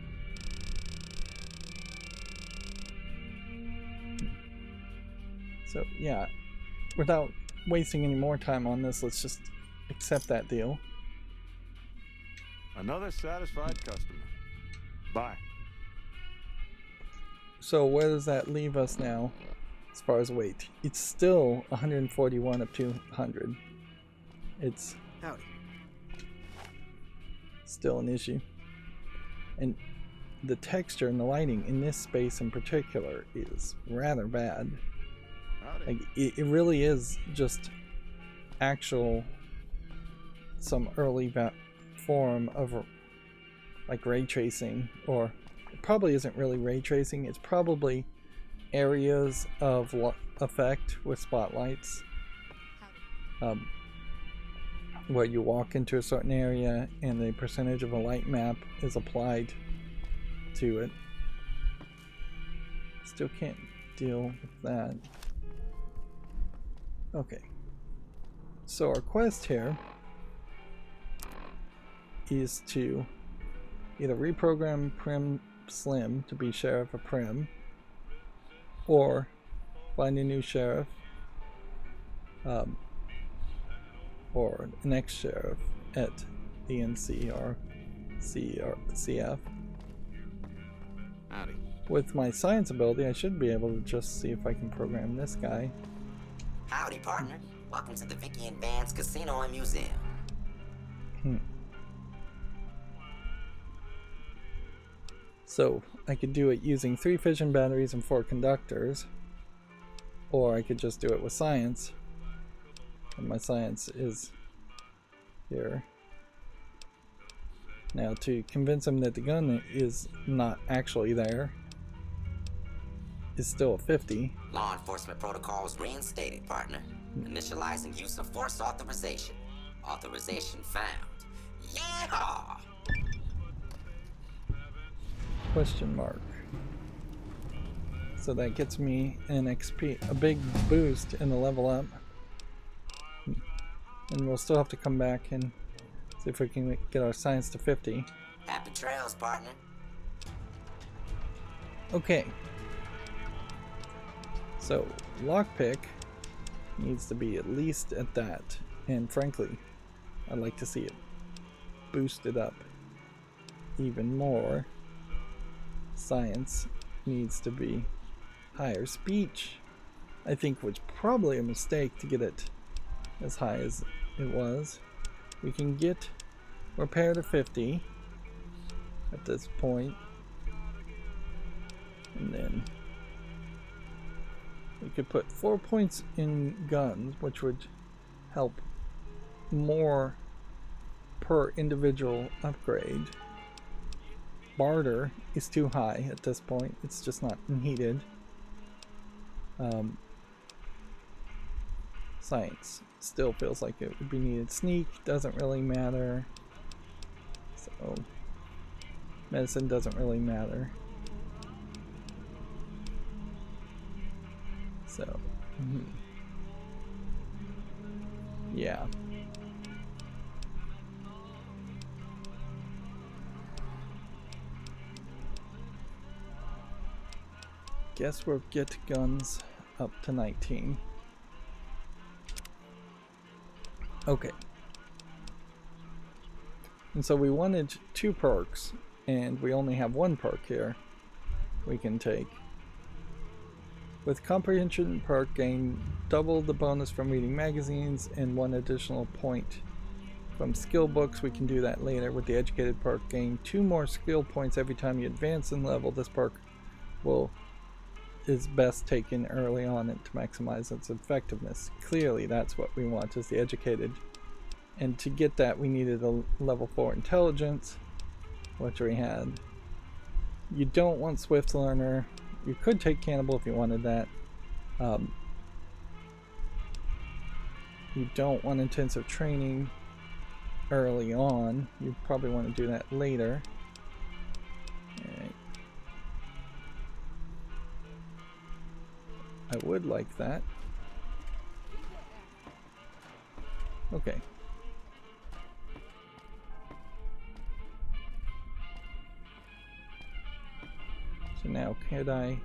So yeah, without wasting any more time on this, let's just accept that deal. Another satisfied customer. Bye. So where does that leave us now as far as weight? It's still 141 of 200. It's Howdy. still an issue. And the texture and the lighting in this space in particular is rather bad. Like it really is just actual, some early form of like ray tracing, or it probably isn't really ray tracing, it's probably areas of effect with spotlights, where you walk into a certain area and the percentage of a light map is applied to it. Still can't deal with that. Okay, so our quest here is to either reprogram Prim Slim to be Sheriff of Prim, or find a new sheriff, or an ex-sheriff at the NC or CF. Howdy. With my science ability, I should be able to just see if I can program this guy. Howdy, partner. Welcome to the Vicky and Vance Casino and Museum. So I could do it using 3 fission batteries and 4 conductors, or I could just do it with science. And my science is here. Now, to convince him that the gun is not actually there is still a 50. Law enforcement protocols reinstated, partner. Initializing use of force authorization. Authorization found. Yeehaw! Question mark. So that gets me an XP, a big boost in the level up. And we'll still have to come back and see if we can get our science to 50. Happy trails, partner. Okay. So, lockpick needs to be at least at that. And frankly, I'd like to see it boosted up even more. Science needs to be higher. Speech, I think, was probably a mistake to get it as high as it was. We can get repair to 50 at this point, and then we could put 4 points in guns, which would help more per individual upgrade. Barter is too high at this point, it's just not needed. Science still feels like it would be needed. Sneak doesn't really matter. So medicine doesn't really matter. So yeah. Guess we'll get guns up to 19. Okay. And so we wanted 2 perks, and we only have 1 perk here we can take. With comprehension perk, gain double the bonus from reading magazines and 1 additional point from skill books. We can do that later. With the educated perk, gain 2 more skill points every time you advance in level. This perk is best taken early on and to maximize its effectiveness. Clearly that's what we want, is the educated. And to get that we needed a level 4 intelligence, which we had. You don't want swift learner. You could take cannibal if you wanted that. You don't want intensive training early on. You probably want to do that later. Alright. I would like that. Okay. So now, could I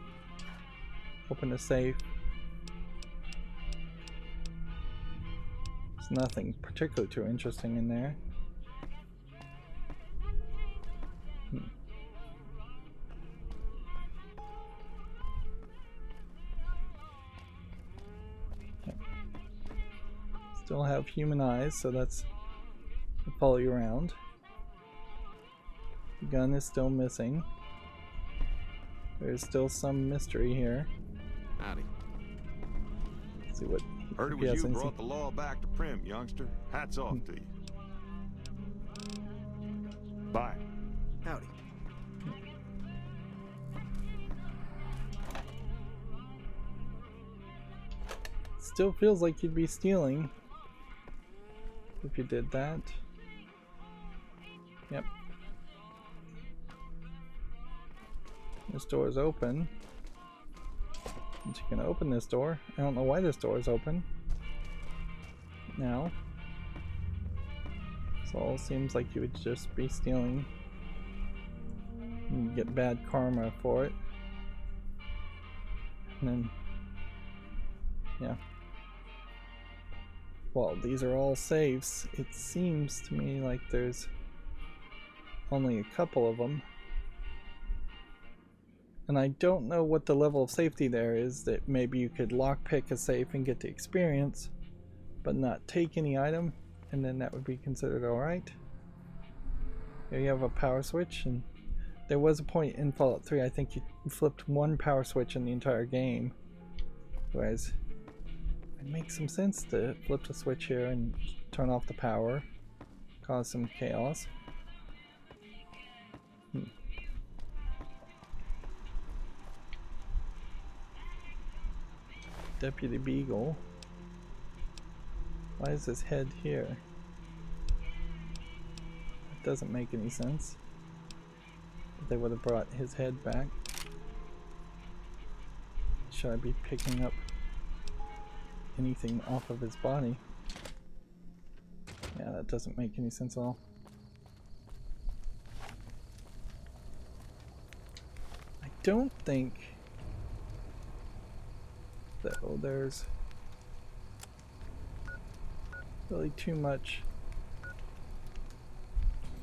open a safe? There's nothing particularly too interesting in there. Still have human eyes, so that's to follow you around. The gun is still missing. There's still some mystery here. Howdy. Let's see what. Heard it was you brought the law back to Prim, youngster. Hats off to you. Bye. Howdy. Still feels like you'd be stealing if you did that. Yep. This door is open. And you can open this door. I don't know why this door is open. Now. This all seems like you would just be stealing. And you get bad karma for it. And then, yeah. Well, these are all safes. It seems to me like there's only a couple of them. And I don't know what the level of safety there is, that maybe you could lockpick a safe and get the experience, but not take any item, and then that would be considered alright. Here you have a power switch, and there was a point in Fallout 3, I think you flipped 1 power switch in the entire game. Whereas It makes some sense to flip the switch here and turn off the power, cause some chaos. Deputy Beagle. Why is his head here? It doesn't make any sense. They would have brought his head back. Should I be picking up anything off of his body? Yeah, that doesn't make any sense at all. I don't think that there's really too much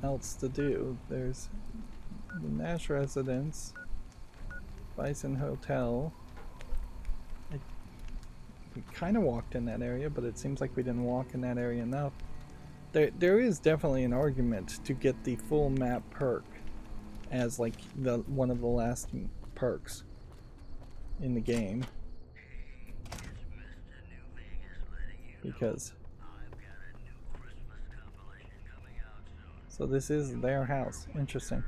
else to do. There's the Nash residence, Bison Hotel. We kind of walked in that area, but it seems like we didn't walk in that area enough. There is definitely an argument to get the full map perk as like one of the last perks in the game, because so this is their house. Interesting.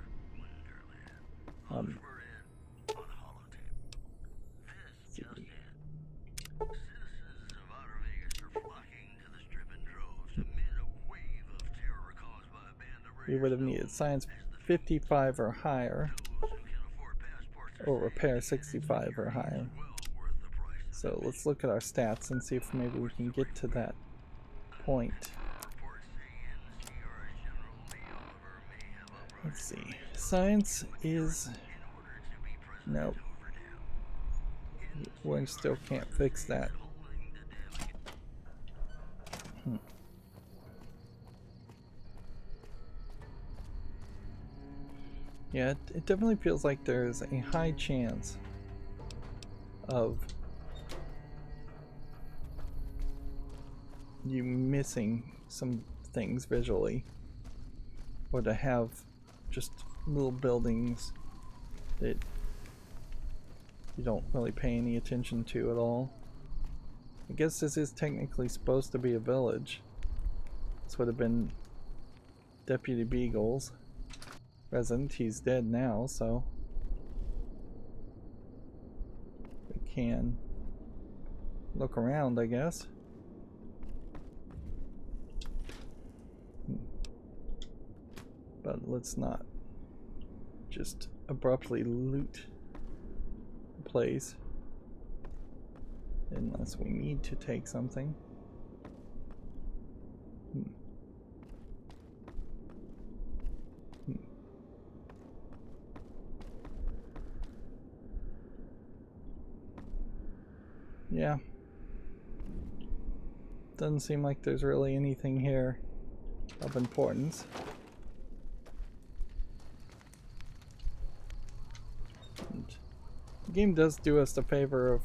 We would have needed science 55 or higher, or repair 65 or higher. So let's look at our stats and see if maybe we can get to that point. Let's see. Science is... Nope. We still can't fix that. Yeah, it definitely feels like there's a high chance of you missing some things visually, or to have just little buildings that you don't really pay any attention to at all. I guess this is technically supposed to be a village. This would have been Deputy Beagle's resident. He's dead now, so we can look around, I guess. But let's not just abruptly loot the place unless we need to take something. Yeah. Doesn't seem like there's really anything here of importance. And the game does do us the favor of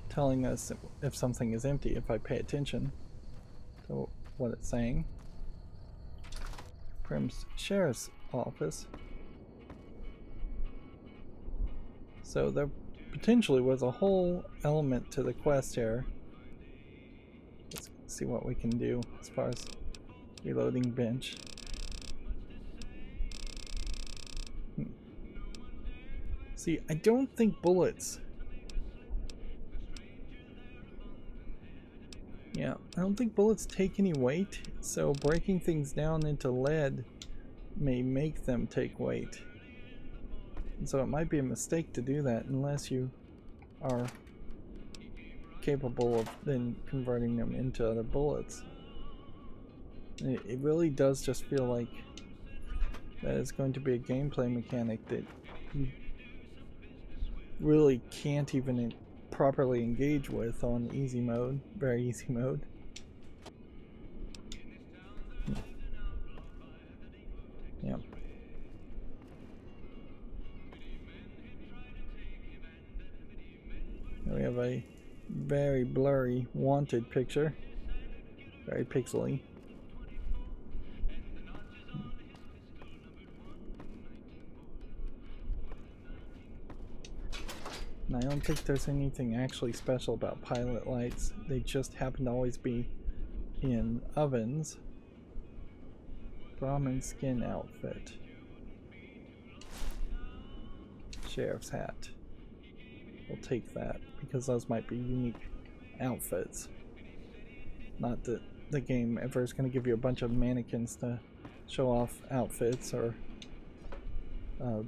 telling us if something is empty if I pay attention to what it's saying. Prim's Sheriff's Office. So there potentially was a whole element to the quest here. Let's see what we can do as far as reloading bench. See, I don't think bullets... Yeah, I don't think bullets take any weight, so breaking things down into lead may make them take weight. And so it might be a mistake to do that unless you are capable of then converting them into other bullets. It really does just feel like that is going to be a gameplay mechanic that you really can't even properly engage with on easy mode, very easy mode. Yeah. We have a very blurry wanted picture, very pixely. And I don't think there's anything actually special about pilot lights. They just happen to always be in ovens. Brahmin skin outfit. Sheriff's hat. We'll take that because those might be unique outfits. Not that the game ever is going to give you a bunch of mannequins to show off outfits, or that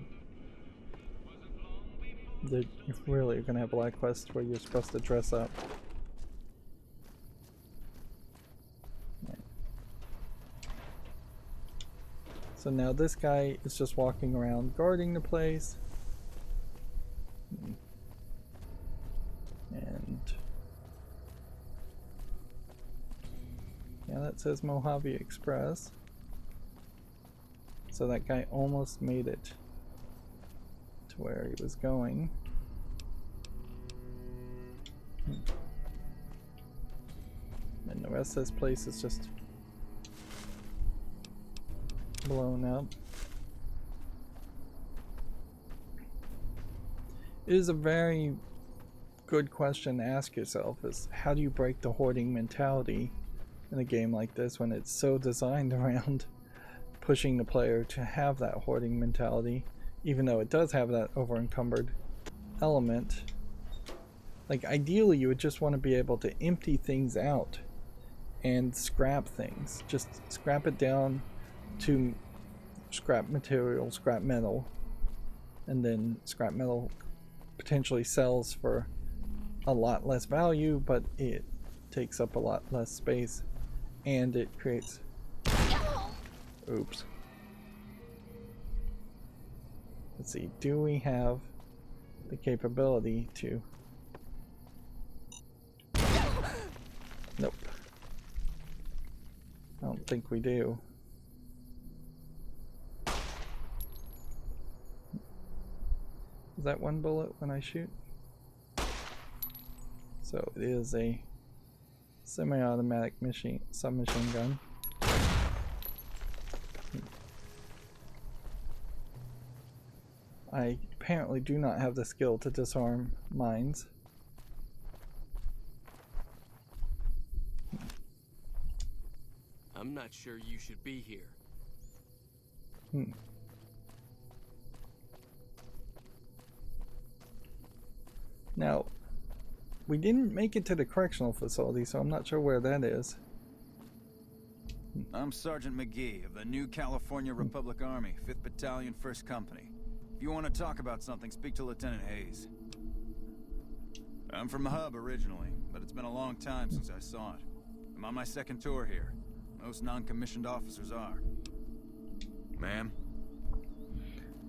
you really are going to have Black Quest where you're supposed to dress up. So now this guy is just walking around guarding the place. And yeah, that says Mojave Express. So that guy almost made it to where he was going. And the rest of this place is just blown up. It is a very good question to ask yourself, is how do you break the hoarding mentality in a game like this when it's so designed around pushing the player to have that hoarding mentality, even though it does have that over-encumbered element. Like, ideally you would just want to be able to empty things out and scrap things. Just scrap it down to scrap material, scrap metal, and then scrap metal potentially sells for a lot less value, but it takes up a lot less space, and it creates... Oops. Let's see, do we have the capability to... Nope. I don't think we do. Is that one bullet when I shoot? So it is a semi-automatic submachine gun. I apparently do not have the skill to disarm mines. I'm not sure you should be here. Now, we didn't make it to the correctional facility, so I'm not sure where that is. I'm Sergeant McGee of the New California Republic Army, 5th Battalion, 1st Company. If you want to talk about something, speak to Lieutenant Hayes. I'm from the hub originally, but it's been a long time since I saw it. I'm on my second tour here. Most non-commissioned officers are. Ma'am?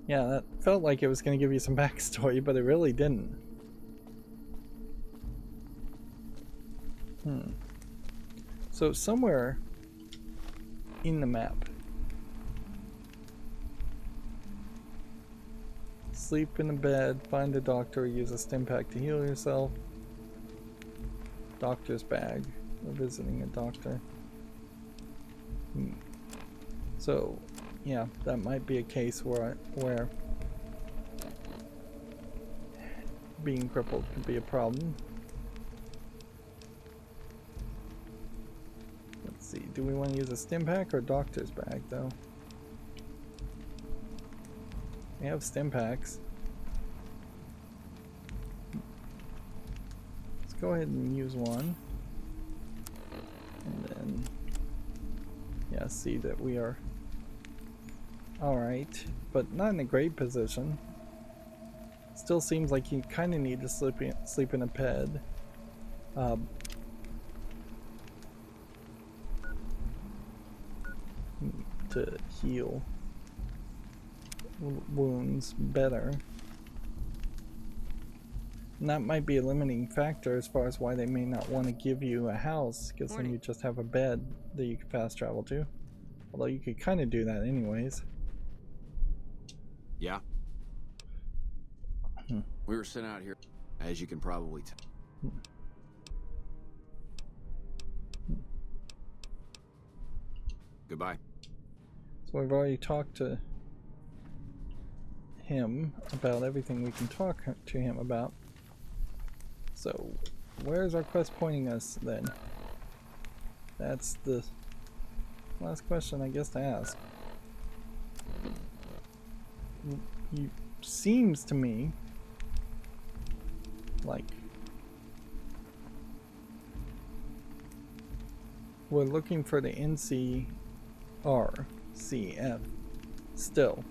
Yeah, that felt like it was going to give you some backstory, but it really didn't. So somewhere in the map, sleep in a bed, find a doctor, use a stim pack to heal yourself, doctor's bag, we're visiting a doctor. So yeah, that might be a case where being crippled could be a problem. Let's see, do we want to use a stim pack or doctor's bag though? We have stim packs. Let's go ahead and use one. And then, yeah, see that we are alright, but not in a great position. Still seems like you kind of need to sleep in a bed. To heal wounds better. And that might be a limiting factor as far as why they may not want to give you a house, because then you just have a bed that you can fast travel to. Although you could kind of do that anyways. Yeah. We were sent out here, as you can probably tell. Goodbye. So we've already talked to him about everything we can talk to him about. So, where's our quest pointing us then? That's the last question I guess to ask. It seems to me like we're looking for the NCRCF still,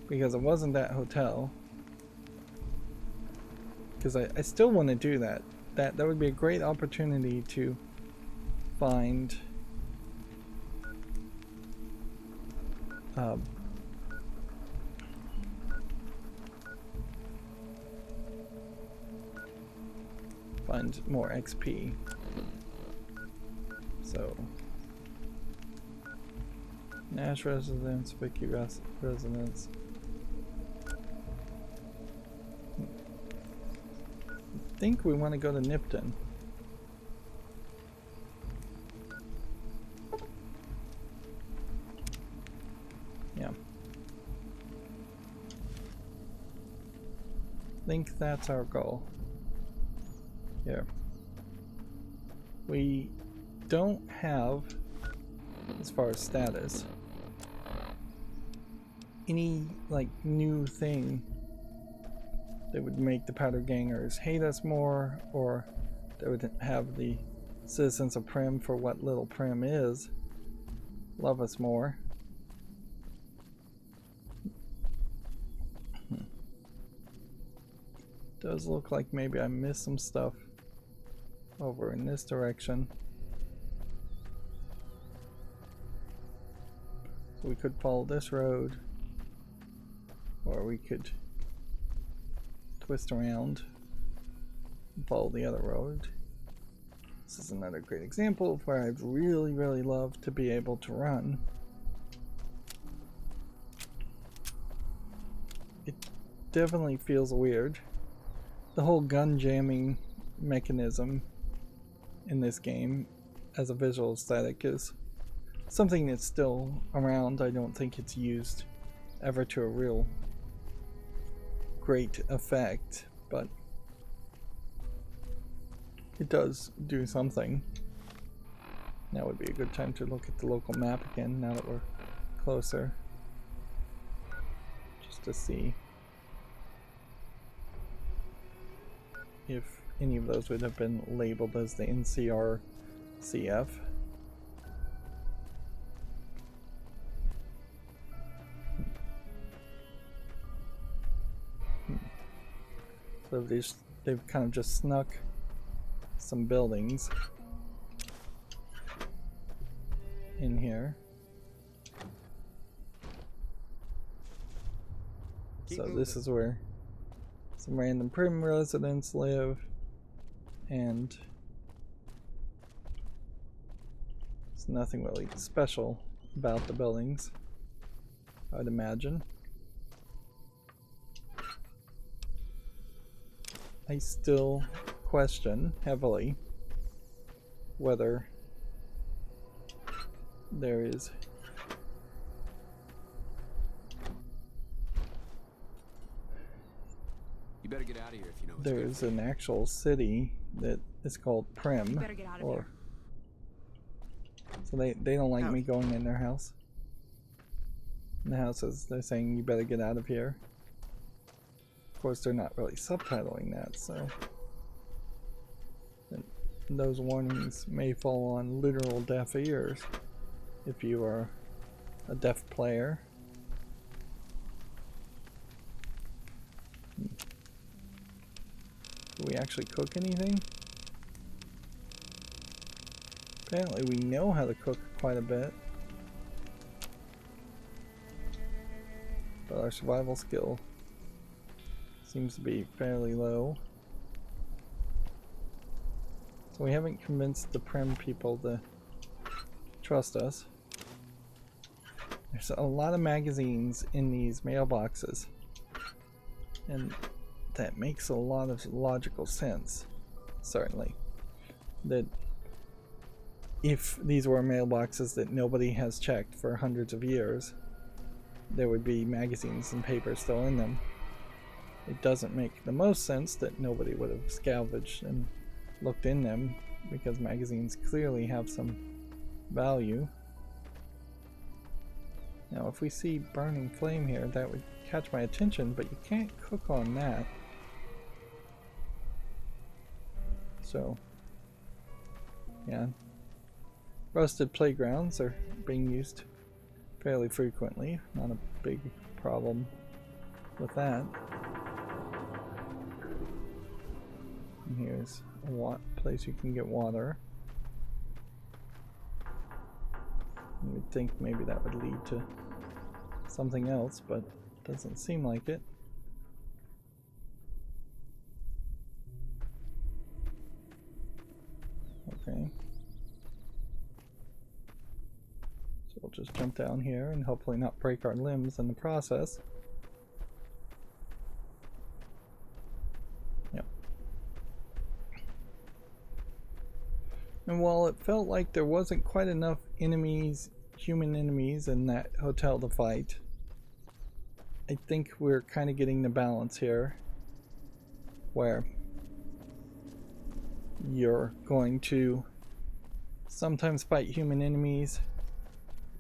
because it wasn't that hotel. Because I still want to do that. That would be a great opportunity to find find more XP. So Nash residence, Vicky residence. I think we want to go to Nipton. Yeah. I think that's our goal. Here. We don't have, as far as status, any like new thing that would make the powder gangers hate us more, or that would have the citizens of Prim, for what little Prim is, love us more. Does look like maybe I missed some stuff over in this direction. So we could follow this road, or we could twist around and follow the other road. This is another great example of where I'd really love to be able to run. It definitely feels weird. The whole gun jamming mechanism in this game as a visual aesthetic is something that's still around. I don't think it's used ever to a real great effect, but it does do something. Now would be a good time to look at the local map again now that we're closer, just to see if any of those would have been labeled as the NCRCF. So they've kind of just snuck some buildings in here. So this is where some random Prim residents live, and there's nothing really special about the buildings, I'd imagine. I still question heavily whether there is You better get out of here if you know what's there's good. an actual city that is called Prim, You better get out of or here. so they don't like me going in their house. In the houses, they're saying you better get out of here. Of course, they're not really subtitling that, so those warnings may fall on literal deaf ears if you are a deaf player. Do we actually cook anything? Apparently we know how to cook quite a bit, but our survival skill seems to be fairly low. So we haven't convinced the Prim people to trust us. There's a lot of magazines in these mailboxes, and that makes a lot of logical sense, certainly. That if these were mailboxes that nobody has checked for hundreds of years, there would be magazines and papers still in them. it doesn't make the most sense that nobody would have salvaged and looked in them, because magazines clearly have some value. Now if we see burning flame here, that would catch my attention, but you can't cook on that. So yeah, rusted playgrounds are being used fairly frequently. Not a big problem with that. And here's a place you can get water. You would think maybe that would lead to something else, but doesn't seem like it. Okay. So we'll just jump down here and hopefully not break our limbs in the process. Yep. And while it felt like there wasn't quite enough enemies, human enemies in that hotel to fight, I think we're kind of getting the balance here where you're going to sometimes fight human enemies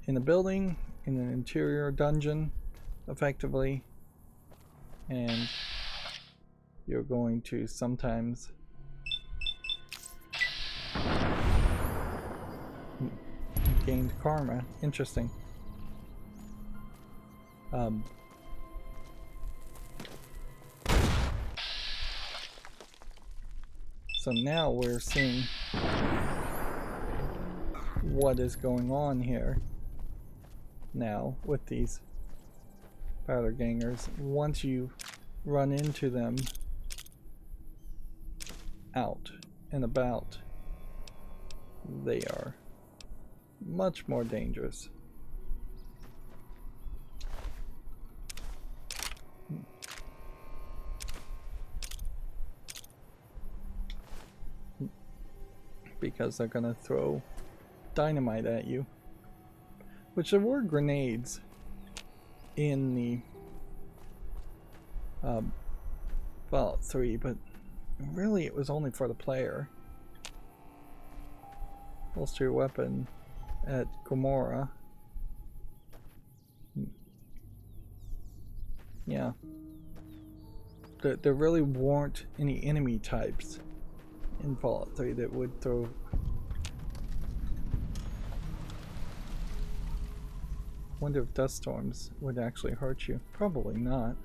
in a building, in an interior dungeon, effectively, and you're going to sometimes gained karma. Interesting. So now we're seeing what is going on here now with these powder gangers. Once you run into them out and about, they are much more dangerous. Because they're gonna throw dynamite at you, which there were grenades in the Fallout 3, but really it was only for the player. Holster your weapon at Gomorrah. Yeah, there really weren't any enemy types in Fallout 3 that would throw. Wonder if dust storms would actually hurt you. Probably not.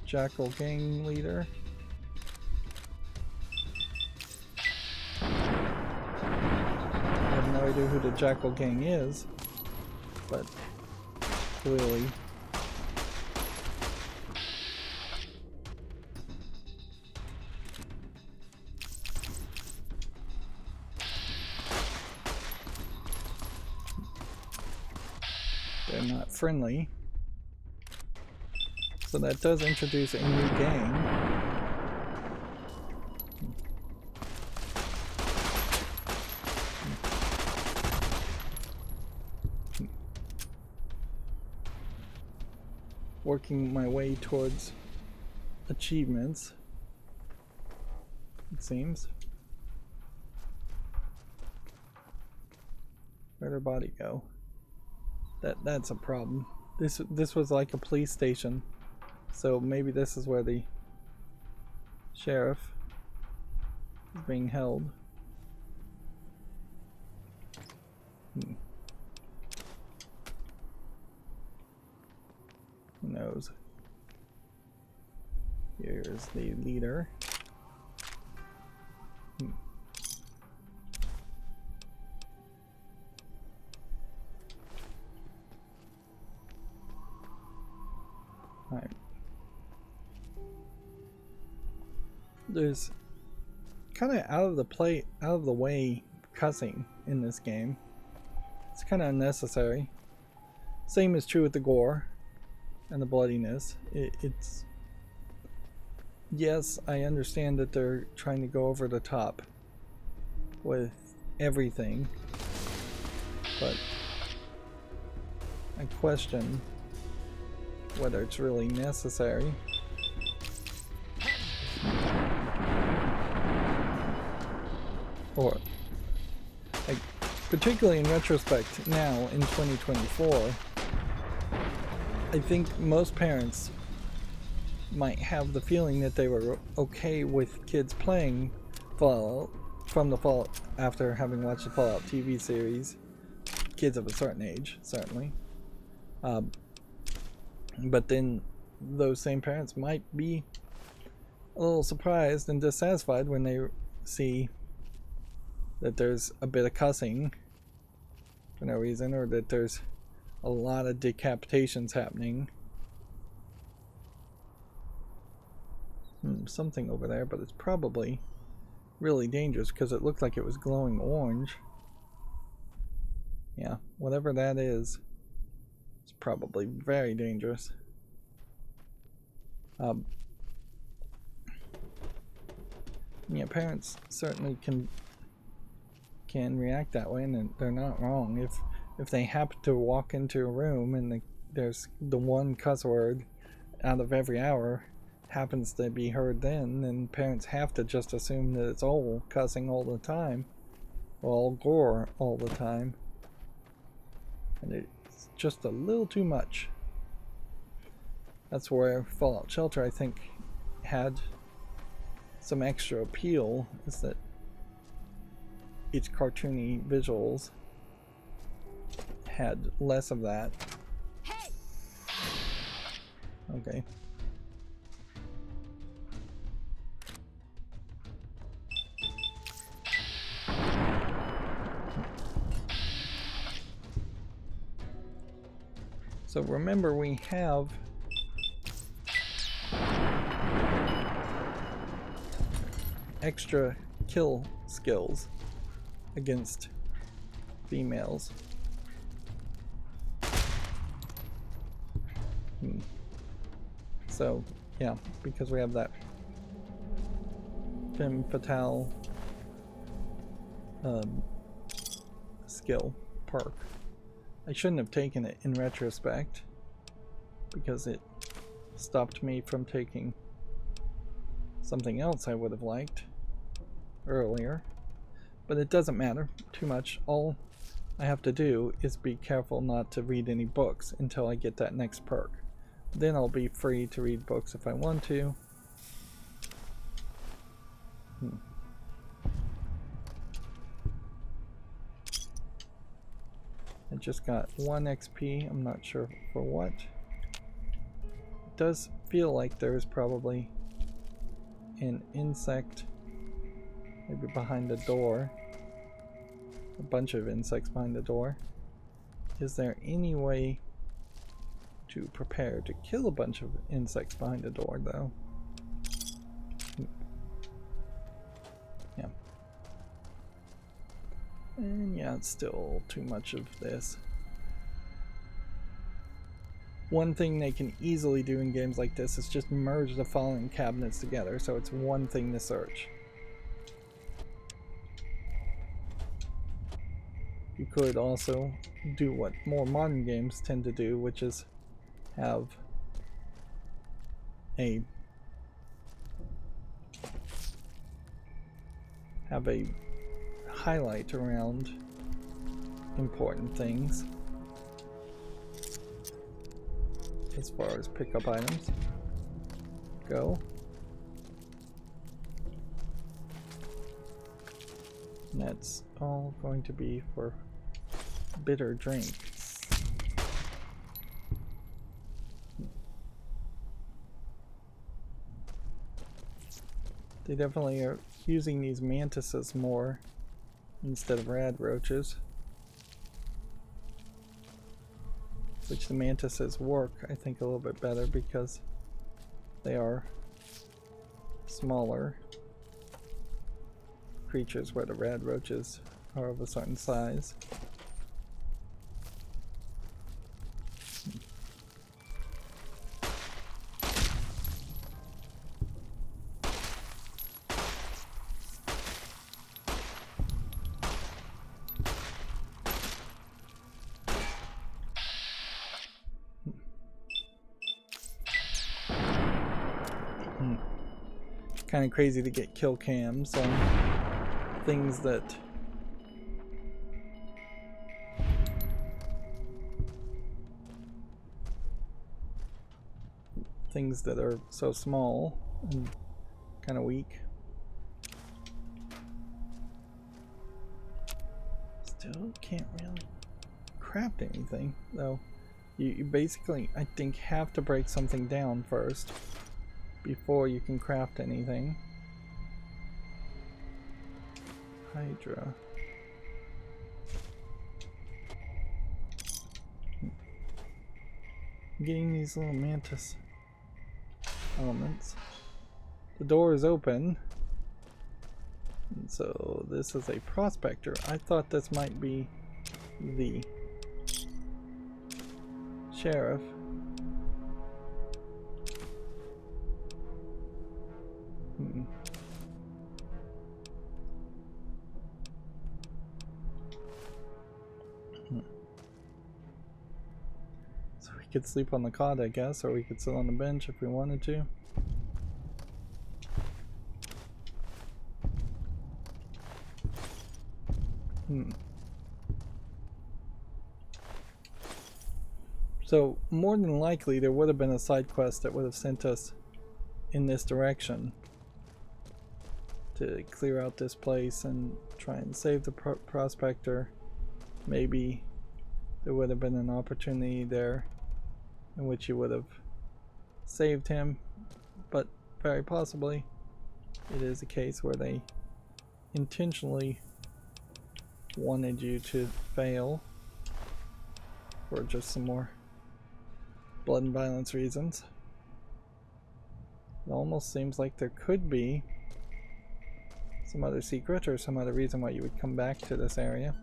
Jackal gang leader. I have no idea who the Jackal gang is, but clearly they're not friendly. So that does introduce a new gang. Working my way towards achievements, it seems. Where'd her body go? That's a problem. This was like a police station, so maybe this is where the sheriff is being held. Who knows? Here's the leader. Alright. There's kind of out of the way cussing in this game. It's kind of unnecessary. Same is true with the gore and the bloodiness. It's yes, I understand that they're trying to go over the top with everything, but I question whether it's really necessary. Or, like, particularly in retrospect now in 2024, I think most parents might have the feeling that they were okay with kids playing Fallout from the Fallout after having watched the Fallout TV series. Kids of a certain age, certainly. But then those same parents might be a little surprised and dissatisfied when they see that there's a bit of cussing for no reason, or that there's a lot of decapitations happening. Something over there, but it's probably really dangerous because it looked like it was glowing orange. Yeah, whatever that is, it's probably very dangerous. Yeah, parents certainly can react that way, and they're not wrong. If they happen to walk into a room and there's the one cuss word out of every hour happens to be heard, then parents have to just assume that it's all cussing all the time, or all gore all the time, and it's just a little too much. That's where Fallout Shelter, I think, had some extra appeal, is that its cartoony visuals had less of that. Okay. So remember, we have extra kill skills against females. So yeah, because we have that femme fatale skill perk. I shouldn't have taken it in retrospect because it stopped me from taking something else I would have liked earlier, but it doesn't matter too much. All I have to do is be careful not to read any books until I get that next perk. Then I'll be free to read books if I want to. I just got 1 XP, I'm not sure for what. It does feel like there is probably an insect maybe behind the door. A bunch of insects behind the door. Is there any way to prepare to kill a bunch of insects behind the door, though? Yeah. And yeah, it's still too much of this. One thing they can easily do in games like this is just merge the following cabinets together, so it's one thing to search. You could also do what more modern games tend to do, which is have a highlight around important things as far as pickup items go. And that's all going to be for bitter drink. They definitely are using these mantises more instead of rad roaches, which the mantises work, I think, a little bit better because they are smaller creatures, where the rad roaches are of a certain size. kind of crazy to get kill cams on things that are so small and kind of weak. Still can't really craft anything though. You basically, I think, have to break something down first before you can craft anything. Hydra. I'm getting these little mantis elements. The door is open. And so this is a prospector. I thought this might be the sheriff. So we could sleep on the cot, I guess, or we could sit on the bench if we wanted to. So more than likely there would have been a side quest that would have sent us in this direction to clear out this place and try and save the prospector. Maybe there would have been an opportunity there in which you would have saved him, but very possibly it is a case where they intentionally wanted you to fail for just some more blood and violence reasons. It almost seems like there could be some other secret or some other reason why you would come back to this area.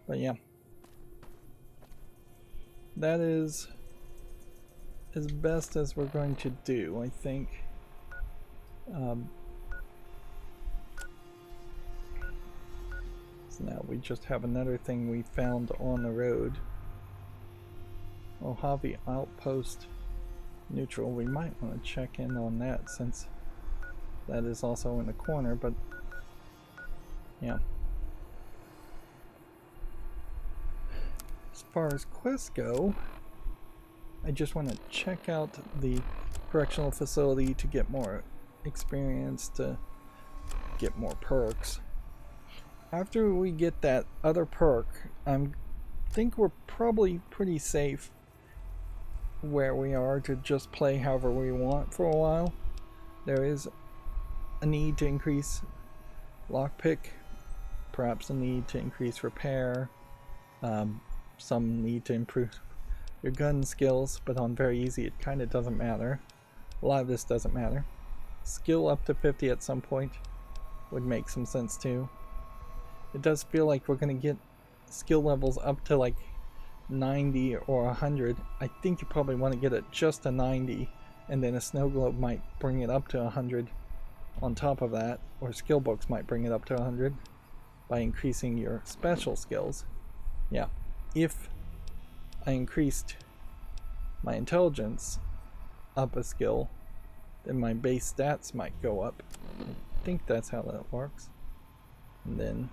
But yeah, that is as best as we're going to do, I think. So now we just have another thing we found on the road. Mojave Outpost neutral. We might want to check in on that since that is also in the corner, but yeah. As far as quests go, I just want to check out the correctional facility to get more experience, to get more perks. After we get that other perk, I think we're probably pretty safe where we are to just play however we want for a while. There is a need to increase lockpick, perhaps a need to increase repair, some need to improve your gun skills, but on very easy it kind of doesn't matter. A lot of this doesn't matter. Skill up to 50 at some point would make some sense too. It does feel like we're going to get skill levels up to like 90 or 100. I think you probably want to get it just to 90, and then a snow globe might bring it up to 100 on top of that, or skill books might bring it up to 100 by increasing your special skills. Yeah, if I increased my intelligence up a skill, then my base stats might go up. I think that's how that works. And then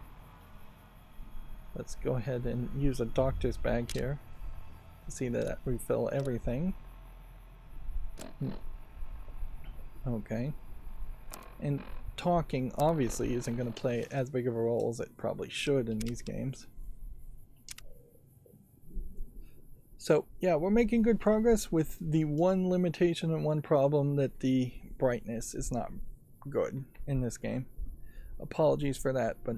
let's go ahead and use a doctor's bag here to see that refill everything. Okay. And talking obviously isn't going to play as big of a role as it probably should in these games. So yeah, we're making good progress with the one limitation and one problem, that the brightness is not good in this game. Apologies for that, but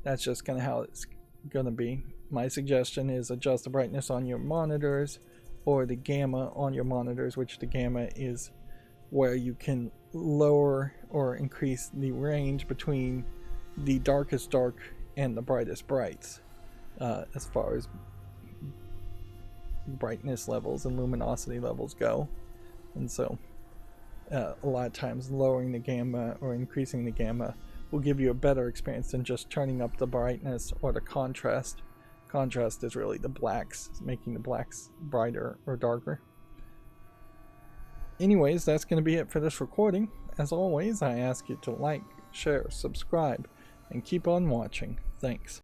that's just kind of how it's gonna be. My suggestion is adjust the brightness on your monitors or the gamma on your monitors, which the gamma is where you can lower or increase the range between the darkest dark and the brightest brights as far as brightness levels and luminosity levels go. And so a lot of times lowering the gamma or increasing the gamma will give you a better experience than just turning up the brightness or the contrast. Contrast is really the blacks, making the blacks brighter or darker. anyways, that's going to be it for this recording. As always, I ask you to like, share, subscribe, and keep on watching. Thanks.